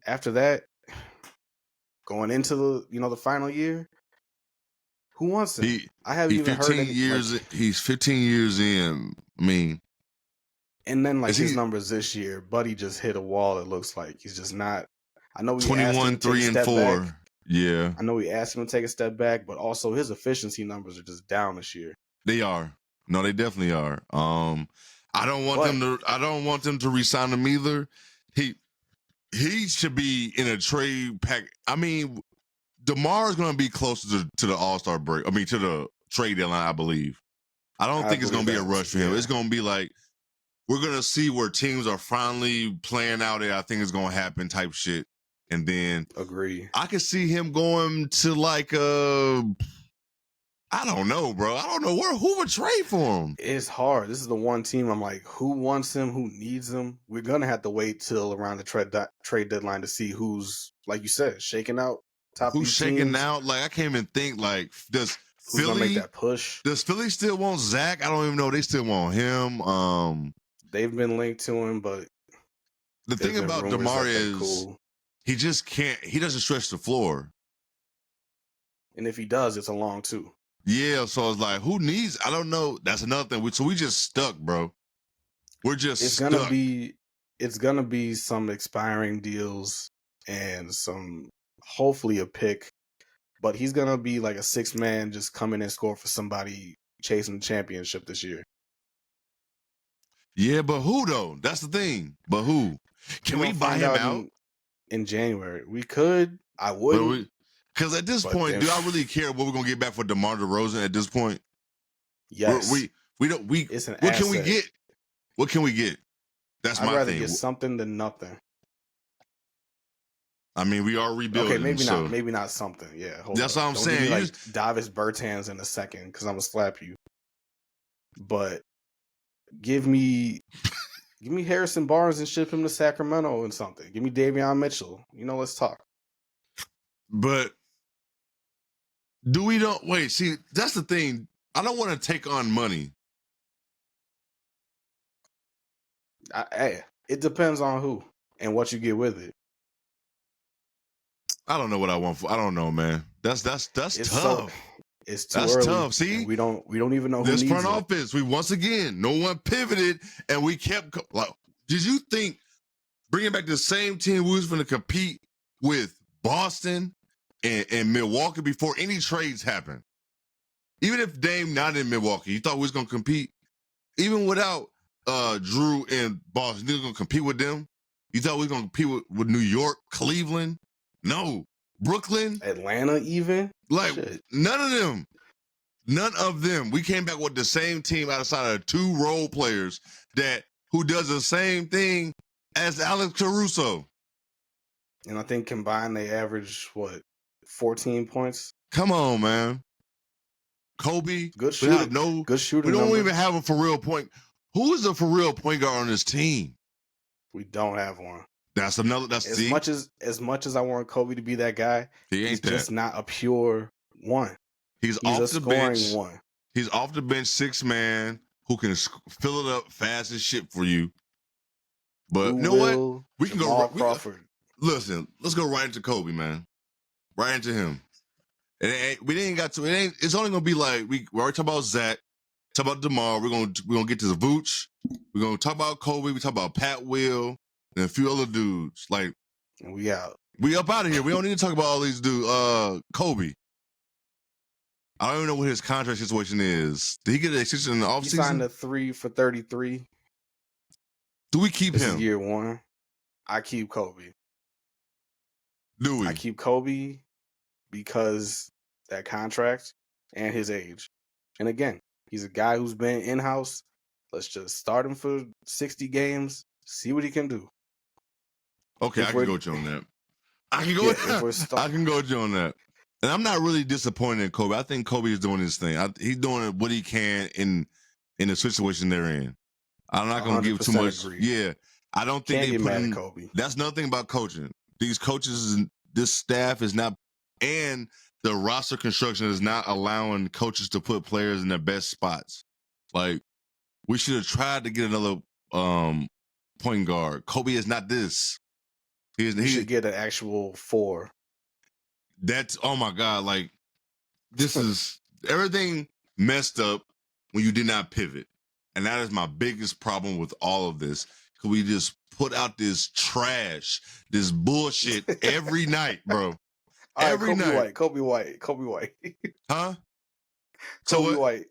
After that, going into the final year, who wants him? I haven't even heard it. He's 15 years in. I mean, and then his numbers this year, Buddy just hit a wall. It looks like he's just not. I know we 21, 3 and 4. Back. Yeah, I know we asked him to take a step back, but also his efficiency numbers are just down this year. They are. No, they definitely are. I don't want them to resign him either. He should be in a trade pack. I mean, DeMar is going to be closer to the All-Star break. I mean, to the trade deadline, I believe. I don't think it's going to be a rush for him. It's going to be like we're going to see where teams are finally playing out there. I think it's going to happen type shit. And then agree. I could see him going to I don't know, bro. I don't know who would trade for him. It's hard. This is the one team I'm like, who wants him? Who needs him? We're gonna have to wait till around the trade deadline to see who's, like you said, shaking out. Who's shaking out? Like I can't even think. Like does who's Philly gonna make that push? Does Philly still want Zach? I don't even know. They still want him. They've been linked to him, but the thing about DeMar is he just can't. He doesn't stretch the floor. And if he does, it's a long two. Yeah, so it's like, who needs? I don't know. That's another thing. So we just stuck, bro. We're just stuck. It's gonna be some expiring deals and some hopefully a pick, but he's gonna be like a 6-man, just come in and score for somebody chasing the championship this year. Yeah, but who though? That's the thing. But who? Can we buy him out in January? We could. I would. Because at this point, do I really care what we're gonna get back for DeMar DeRozan at this point? Yes. We don't. It's an what asset. can we get? What can we get? That's my thing. I'd rather get something than nothing. I mean, we are rebuilding. Okay, maybe not something. Yeah, that's what I'm saying. Give me Davis Bertans in a second because I'm gonna slap you. But give me Harrison Barnes and ship him to Sacramento and something. Give me Davion Mitchell. Let's talk. But wait, see, that's the thing. I don't want to take on money. It depends on who and what you get with it. I don't know what I want for. I don't know, man. That's tough. It's too early. Tough. See, we don't even know who this needs front office. We once again, no one pivoted, and we kept like. Did you think bringing back the same team we was going to compete with Boston and Milwaukee before any trades happened? Even if Dame not in Milwaukee, you thought we was going to compete? Even without Drew and Boston, you was going to compete with them? You thought we was going to compete with New York, Cleveland? No. Brooklyn? Atlanta even? Like, shit. None of them. None of them. We came back with the same team outside of 2 role players who does the same thing as Alex Caruso. And I think combined they average, 14 points? Come on, man. Kobe. Good shooter. Good shooter. We don't even have a for real point. Who is a for real point guard on this team? We don't have one. That's as much as I want Kobe to be that guy, he's just not a pure one. He's off the bench. One. He's off the bench, 6-man who can fill it up fast as shit for you. But you know what? We can go. Crawford. Listen, let's go right into Kobe, man. Right into him. We didn't got to. It's only gonna be like we already talked about Zach, talk about DeMar. We're gonna get to the Vooch. We're gonna talk about Kobe. We talk about Pat Will and a few other dudes. Like, and we out. We up out of here. We don't need to talk about all these dudes. Kobe. I don't even know what his contract situation is. Did he get an extension in the offseason? He signed a 3 for $33. Do we keep him? This is year 1. I keep Kobe. Do we? I keep Kobe because that contract and his age. And again, he's a guy who's been in-house. Let's just start him for 60 games, see what he can do. Okay, I can go with you on that. I can go with you on that. And I'm not really disappointed in Kobe. I think Kobe is doing his thing. He's doing what he can in the situation they're in. I'm not going to give too much. Agree. Yeah. I don't think they put in Kobe. That's another thing about coaching. These coaches, this staff is not, and the roster construction is not allowing coaches to put players in their best spots. Like, we should have tried to get another point guard. Kobe is not this. He should get an actual 4. That's, oh my God, like, this is, everything messed up when you did not pivot. And that is my biggest problem with all of this. Because we just put out this trash, this bullshit every night, bro. Every night. Kobe White. Huh? Kobe White.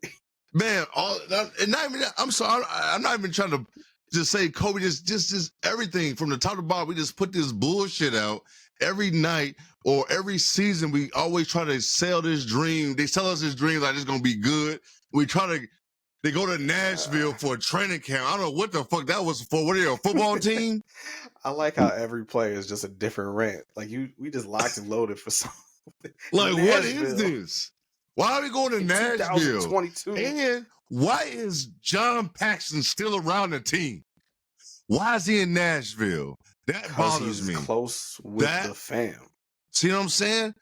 Man, I'm sorry, I'm not even trying to just say Kobe, just everything from the top to bottom. We just put this bullshit out every night or every season. We always try to sell this dream. They sell us this dream like it's going to be good. They go to Nashville for a training camp. I don't know what the fuck that was for. What are you, a football team? I like how every player is just a different rant. Like we just locked and loaded for something. Like, what is this? Why are we going to Nashville? 2022. And why is John Paxson still around the team? Why is he in Nashville? That bothers me. Close with the fam. See what I'm saying?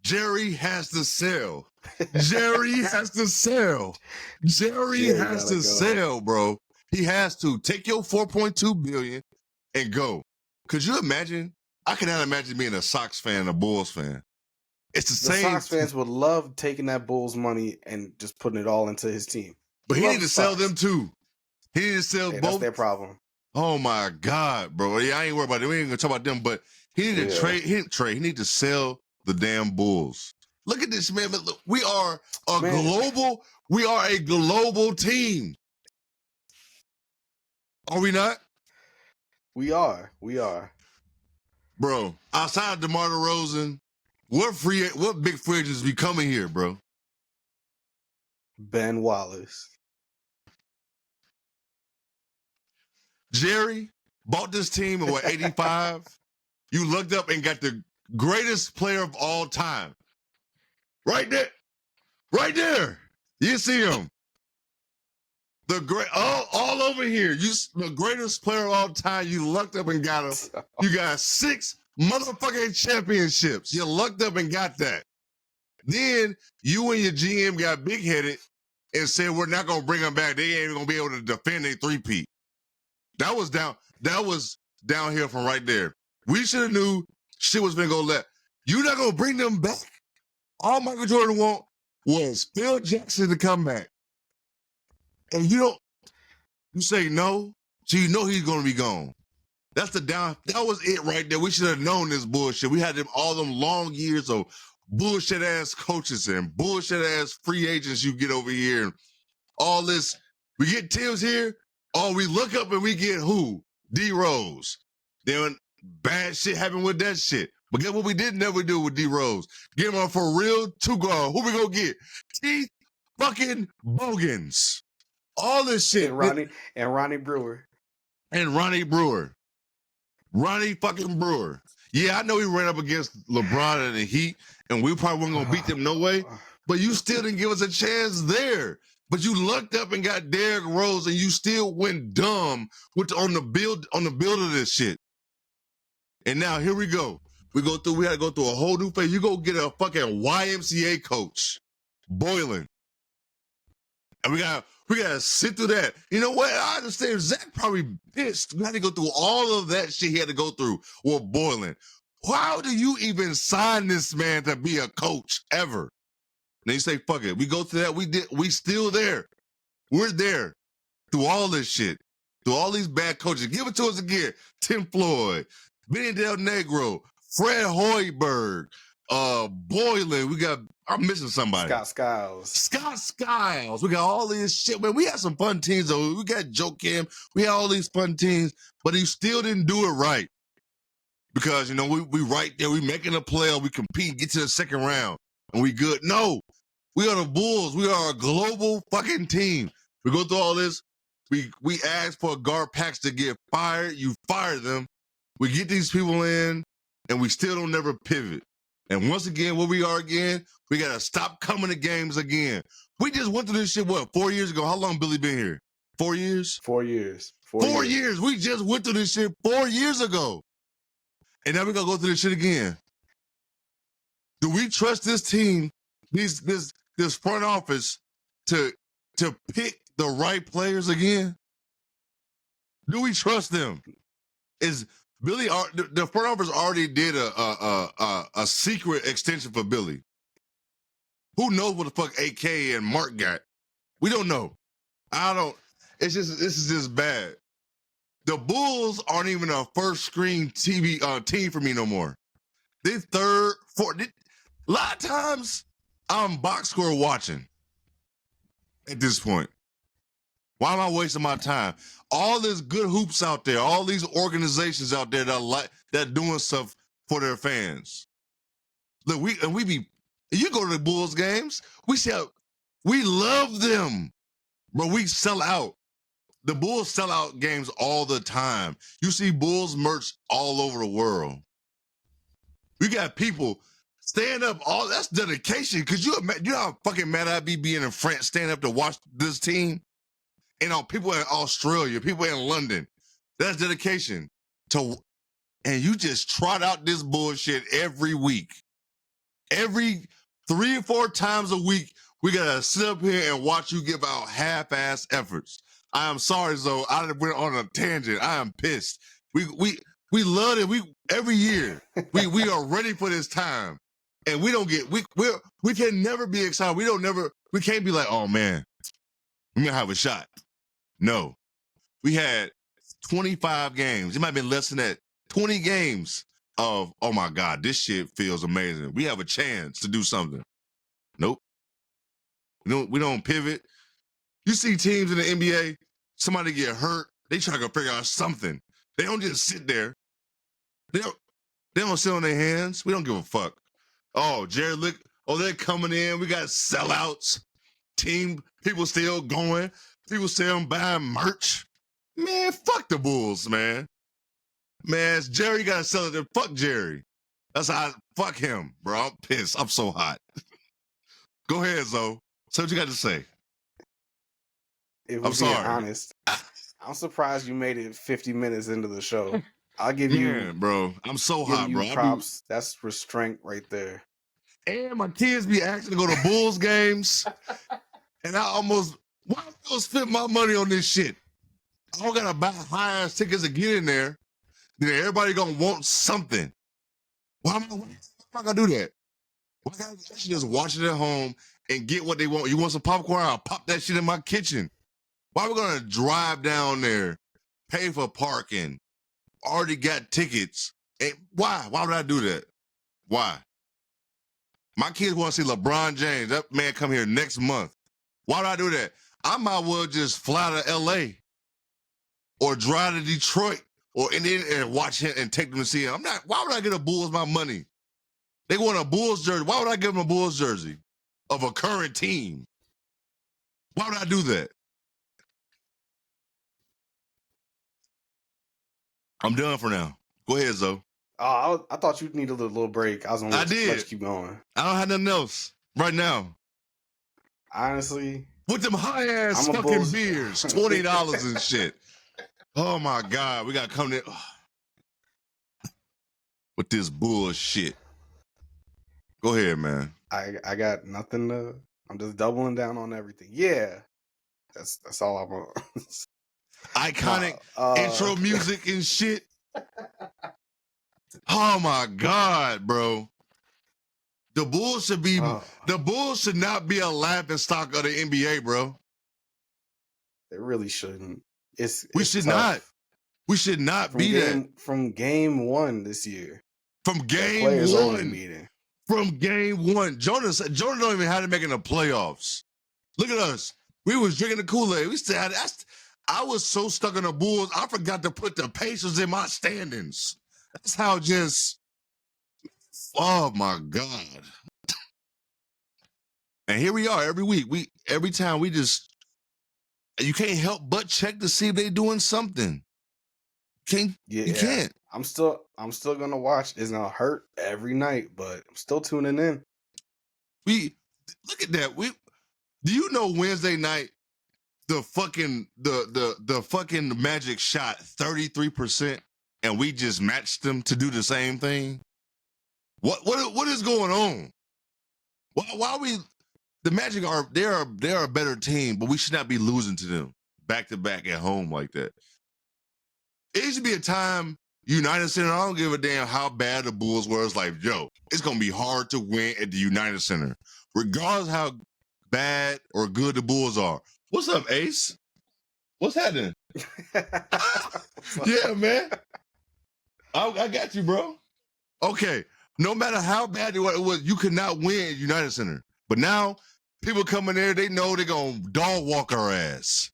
Jerry has to sell. Jerry has to sell. Jerry has to sell, bro. He has to. Take your $4.2 billion and go. Could you imagine? I cannot imagine being a Sox fan and a Bulls fan. It's the same. The Sox fans would love taking that Bulls money and just putting it all into his team. But he need to sell them too. He need to sell both. That's their problem. Oh my God, bro. Yeah, I ain't worried about it. We ain't gonna talk about them, but he need to trade. He need to sell the damn Bulls. Look at this, man. Look, we are global. We are a global team. Are we not? We are. Bro, outside of DeMar DeRozan, what big free agents be coming here, bro? Ben Wallace. Jerry bought this team in 85? You looked up and got the greatest player of all time. Right there. Right there. You see him. The great all over here. The greatest player of all time. You lucked up and got him. You got 6 motherfucking championships. You lucked up and got that. Then you and your GM got big-headed and said, we're not going to bring them back. They ain't even going to be able to defend their three-peat. That was downhill from right there. We should have knew shit was going to go left. You're not gonna bring them back. All Michael Jordan want was Phil Jackson to come back. And you say no, so you know he's gonna be gone. That's that was it right there. We should have known this bullshit. We had all them long years of bullshit ass coaches and bullshit ass free agents you get over here and all this. We get Tibbs here, we look up and we get who? D Rose. Then bad shit happened with that shit. But guess what we did never do with D Rose? Get him on for real 2-guard. Who we gonna get? Keith fucking Bogans. All this shit. And Ronnie Brewer. Ronnie fucking Brewer. Yeah, I know he ran up against LeBron and the Heat, and we probably weren't gonna beat them no way. But you still didn't give us a chance there. But you lucked up and got Derrick Rose, and you still went dumb on the build of this shit. And now here we go. We had to go through a whole new phase. You go get a fucking YMCA coach, Boylan. And we gotta sit through that. You know what? I understand Zach probably pissed. We had to go through all of that shit he had to go through with Boylan. How do you even sign this man to be a coach ever? Then you say, fuck it. We go through that. We still there. We're there through all this shit. Through all these bad coaches. Give it to us again. Tim Floyd, Benny Del Negro, Fred Hoiberg, Boylan. I'm missing somebody. Scott Skiles. We got all this shit, man. We had some fun teams, though. We got Joe Kim. We had all these fun teams, but he still didn't do it right. Because, we right there. We making a play. We compete, get to the second round, and we good. No. We are the Bulls. We are a global fucking team. We go through all this. We ask for guard packs to get fired. You fire them. We get these people in, and we still don't never pivot. And once again, where we are again, we got to stop coming to games again. We just went through this shit, 4 years ago? How long Billy been here? 4 years? 4 years. 4 years. We just went through this shit 4 years ago. And now we're going to go through this shit again. Do we trust this team, this front office, to pick the right players again? Do we trust them? Is Billy? The front office already did a secret extension for Billy. Who knows what the fuck AK and Mark got? We don't know. This is just bad. The Bulls aren't even a first screen TV team for me no more. They third, fourth. A lot of times I'm box score watching at this point. Why am I wasting my time? All this good hoops out there, all these organizations out there that doing stuff for their fans. Look, you go to the Bulls games, we love them, but we sell out. The Bulls sell out games all the time. You see Bulls merch all over the world. We got people stand up. That's dedication. Cause you know how fucking mad I'd be being in France, stand up to watch this team. And people in Australia, people in London. That's dedication. And you just trot out this bullshit every week. Every 3 or 4 times a week, we gotta sit up here and watch you give out half-ass efforts. I am sorry, Zoe. I went on a tangent. I am pissed. We love it. Every year we are ready for this time, and we can never be excited. We can't be like, oh man, we're gonna have a shot. No, we had 25 games. It might have been less than that. 20 games of, oh my God, this shit feels amazing. We have a chance to do something. Nope. We don't pivot. You see teams in the NBA, somebody get hurt, they try to figure out something. They don't just sit there. They don't sit on their hands. We don't give a fuck. Oh, they're coming in. We got sellouts. Team, people still going. People still buying merch. Man, fuck the Bulls, man. Man, Jerry got to sell it. Fuck Jerry. That's how fuck him, bro. I'm pissed. I'm so hot. Go ahead, Zoe. Say what you got to say. If we're being honest, I'm surprised you made it 50 minutes into the show. I'll give you, bro. I'm so hot, bro. Props. That's restraint right there. And my kids be asking to go to Bulls games, and why am I gonna spend my money on this shit? I don't gotta buy high-ass tickets to get in there. Then everybody gonna want something. Why am I am I gonna do that? Why can't I just watch it at home and get what they want? You want some popcorn? I'll pop that shit in my kitchen. Why are we gonna drive down there, pay for parking, already got tickets? And why? Why would I do that? Why? My kids want to see LeBron James. That man come here next month. Why would I do that? I might well just fly to LA or drive to Detroit or Indiana and watch him and take them to see him. Why would I get a Bulls my money? They want a Bulls jersey. Why would I give them a Bulls jersey of a current team? Why would I do that? I'm done for now. Go ahead, Zoe. I thought you needed a little break. I was gonna let you keep going. I don't have nothing else right now. Honestly, with them high ass fucking beers, $20 and shit. Oh my God, we gotta come there with this bullshit. Go ahead, man. I got nothing to. I'm just doubling down on everything. Yeah, that's all I want. Iconic intro music and shit. Oh my God, bro. The Bulls should not be a laughing stock of the NBA, bro. They really shouldn't. We should not be that. From game one this year. From game one. From game one. Jordan don't even have to make it in the playoffs. Look at us. We was drinking the Kool-Aid. We still had I was so stuck in the Bulls, I forgot to put the Pacers in my standings. That's how oh my God. And here we are every week. Every time you can't help but check to see if they doing something. You can't. I'm still gonna watch. It's gonna hurt every night, but I'm still tuning in. Look at that. Do you know Wednesday night the fucking Magic shot 33%, and we just matched them to do the same thing? What is going on? Why we the Magic they're a better team, but we should not be losing to them back to back at home like that. It should be a time United Center. I don't give a damn how bad the Bulls were. It's like, yo, it's gonna be hard to win at the United Center, regardless how bad or good the Bulls are. What's up, Ace? What's happening? Yeah, man. I got you, bro. Okay. No matter how bad it was, you could not win at United Center. But now, people coming there, they know they're going to dog walk our ass.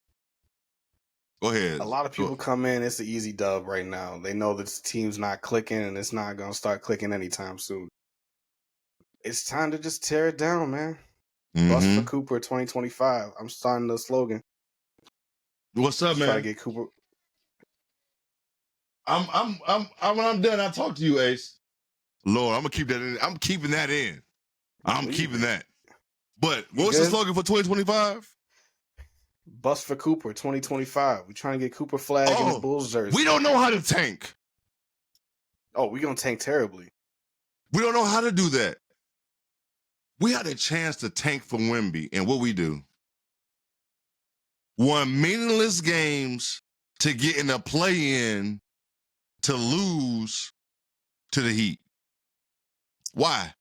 Go ahead. A lot of people come in, it's an easy dub right now. They know that the team's not clicking, and it's not going to start clicking anytime soon. It's time to just tear it down, man. Bust for Cooper 2025. I'm starting the slogan. What's up, man? Try to get Cooper. When I'm done, I'll talk to you, Ace. Lord, I'm gonna keep that in. I'm keeping that in. I'm keeping that. But what's the slogan for 2025? Bust for Cooper 2025. We're trying to get Cooper flag in the Bulls jersey. We don't know how to tank. Oh, we're gonna tank terribly. We don't know how to do that. We had a chance to tank for Wemby, and what we do? Won meaningless games to get in the play-in to lose to the Heat. Why?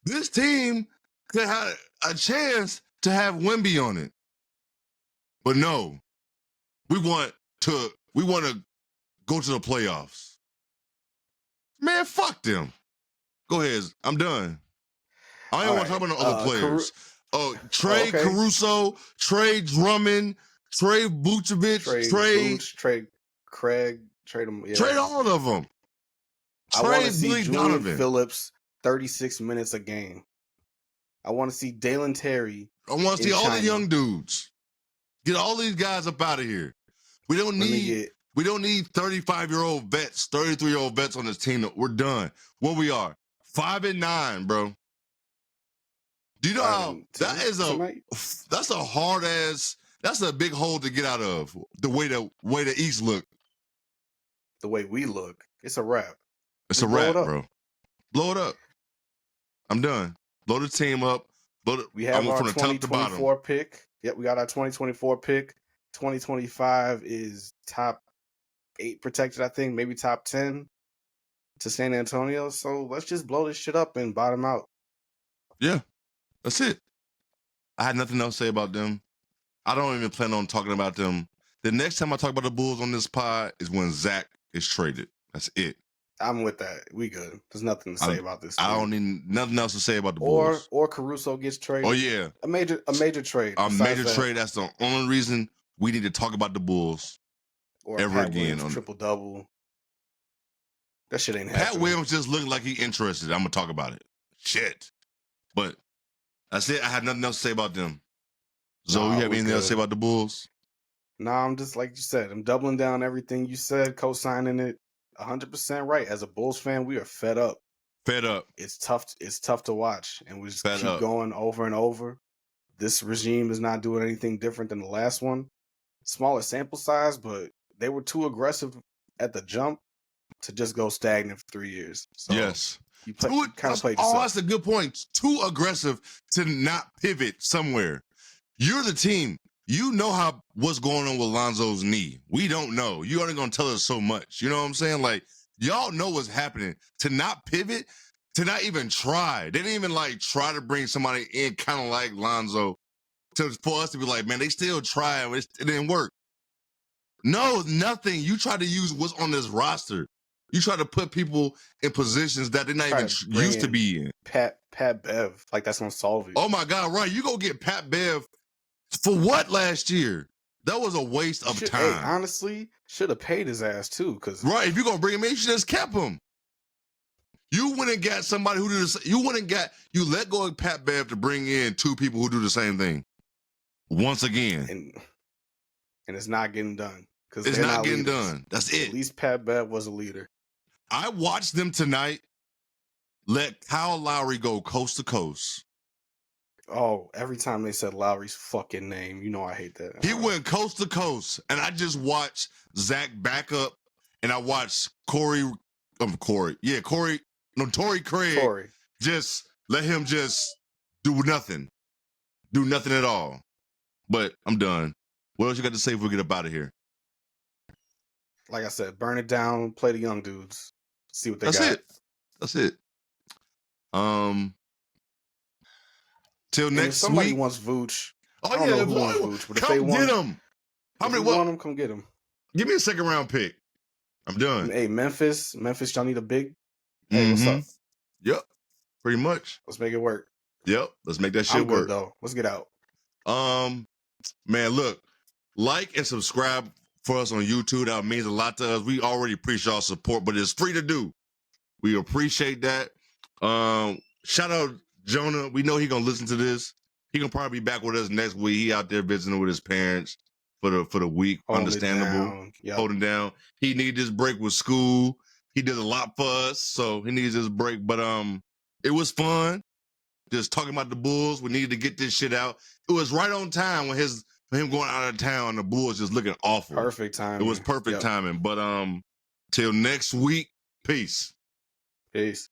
This team could have a chance to have Wemby on it. But no. We want to go to the playoffs. Man, fuck them. Go ahead. I'm done. I don't want to talk about no other players. Trey Caruso, Trey Drummond, Trey Vucevic, Trey Craig, trade them. Yeah. Trade all of them. I want to see Julian Phillips 36 minutes a game. I want to see Dalen Terry. I want to see all the young dudes. Get all these guys up out of here. We don't need 35-year-old vets, 33-year-old vets on this team. We're done. What we are. 5-9, bro. Do you know how that's a hard ass, that's a big hole to get out of, the way the East look. The way we look. It's a wrap. It's a wrap, bro. Blow it up. I'm done. Blow the team up. We have our 2024 pick. Yep, we got our 2024 pick. 2025 is top 8 protected, I think, maybe top 10. to San Antonio. So let's just blow this shit up and bottom out. Yeah, that's it. I had nothing else to say about them. I don't even plan on talking about them. The next time I talk about the Bulls on this pod is when Zach is traded. That's it. I'm with that. We good. There's nothing to say about this team. I don't need nothing else to say about the Bulls. Or Caruso gets traded. Oh yeah, a major trade. A major trade. That's the only reason we need to talk about the Bulls or ever Pat again. Williams, triple double. That shit ain't happening. Pat Williams just looked like he interested. I'm gonna talk about it. Shit. But that's it. I had nothing else to say about them. Zoe, you have anything else to say about the Bulls? Nah, I'm just like you said. I'm doubling down everything you said, co-signing it. 100% right. As a Bulls fan, we are fed up. Fed up. It's tough to watch, and we just keep going over and over. This regime is not doing anything different than the last one. Smaller sample size, but they were too aggressive at the jump to just go stagnant for 3 years. So yes. You kind of played yourself. Oh, that's a good point. Too aggressive to not pivot somewhere. You're the team. You know what's going on with Lonzo's knee. We don't know. You only gonna tell us so much. You know what I'm saying? Like, y'all know what's happening. To not pivot, to not even try. They didn't even try to bring somebody in kind of like Lonzo for us to be like, man, they still try. It didn't work. No, nothing. You try to use what's on this roster. You try to put people in positions that they're not even used to be in. Pat Bev, that's gonna solve it. Oh my God, right? You go get Pat Bev for what last year? That was a waste of time. Hey, honestly, should have paid his ass too. Right, if you're gonna bring him in, you should just kept him. You went and got somebody who did this. You let go of Pat Bev to bring in two people who do the same thing. Once again, and it's not getting done because it's not getting done. That's it. At least Pat Bev was a leader. I watched them tonight let Kyle Lowry go coast to coast. Oh, every time they said Lowry's fucking name, you know I hate that. He went coast to coast, and I just watched Zach back up, and I watched Torrey Craig just let him just do nothing at all. But I'm done. What else you got to say before we get up out of here? Like I said, burn it down, play the young dudes, see what they got. That's it. Till next week. If somebody wants Vooch, I don't know who wants Vooch, but if they want him, want him, come get him. Give me a second round pick. I'm done. Hey, Memphis, y'all need a big. Hey, what's up? Yep, pretty much. Let's make it work. Yep, let's make that shit work. Though. Let's get out. Man, look, like and subscribe for us on YouTube. That means a lot to us. We already appreciate y'all support, but it's free to do. We appreciate that. Shout out Jonah. We know he gonna listen to this. He gonna probably be back with us next week. He out there visiting with his parents for the week. Understandable. Yep. Holding down. He needed this break with school. He did a lot for us, so he needs this break. But it was fun. Just talking about the Bulls. We needed to get this shit out. It was right on time when him going out of town. The Bulls just looking awful. Perfect timing. It was perfect timing. But till next week. Peace. Peace.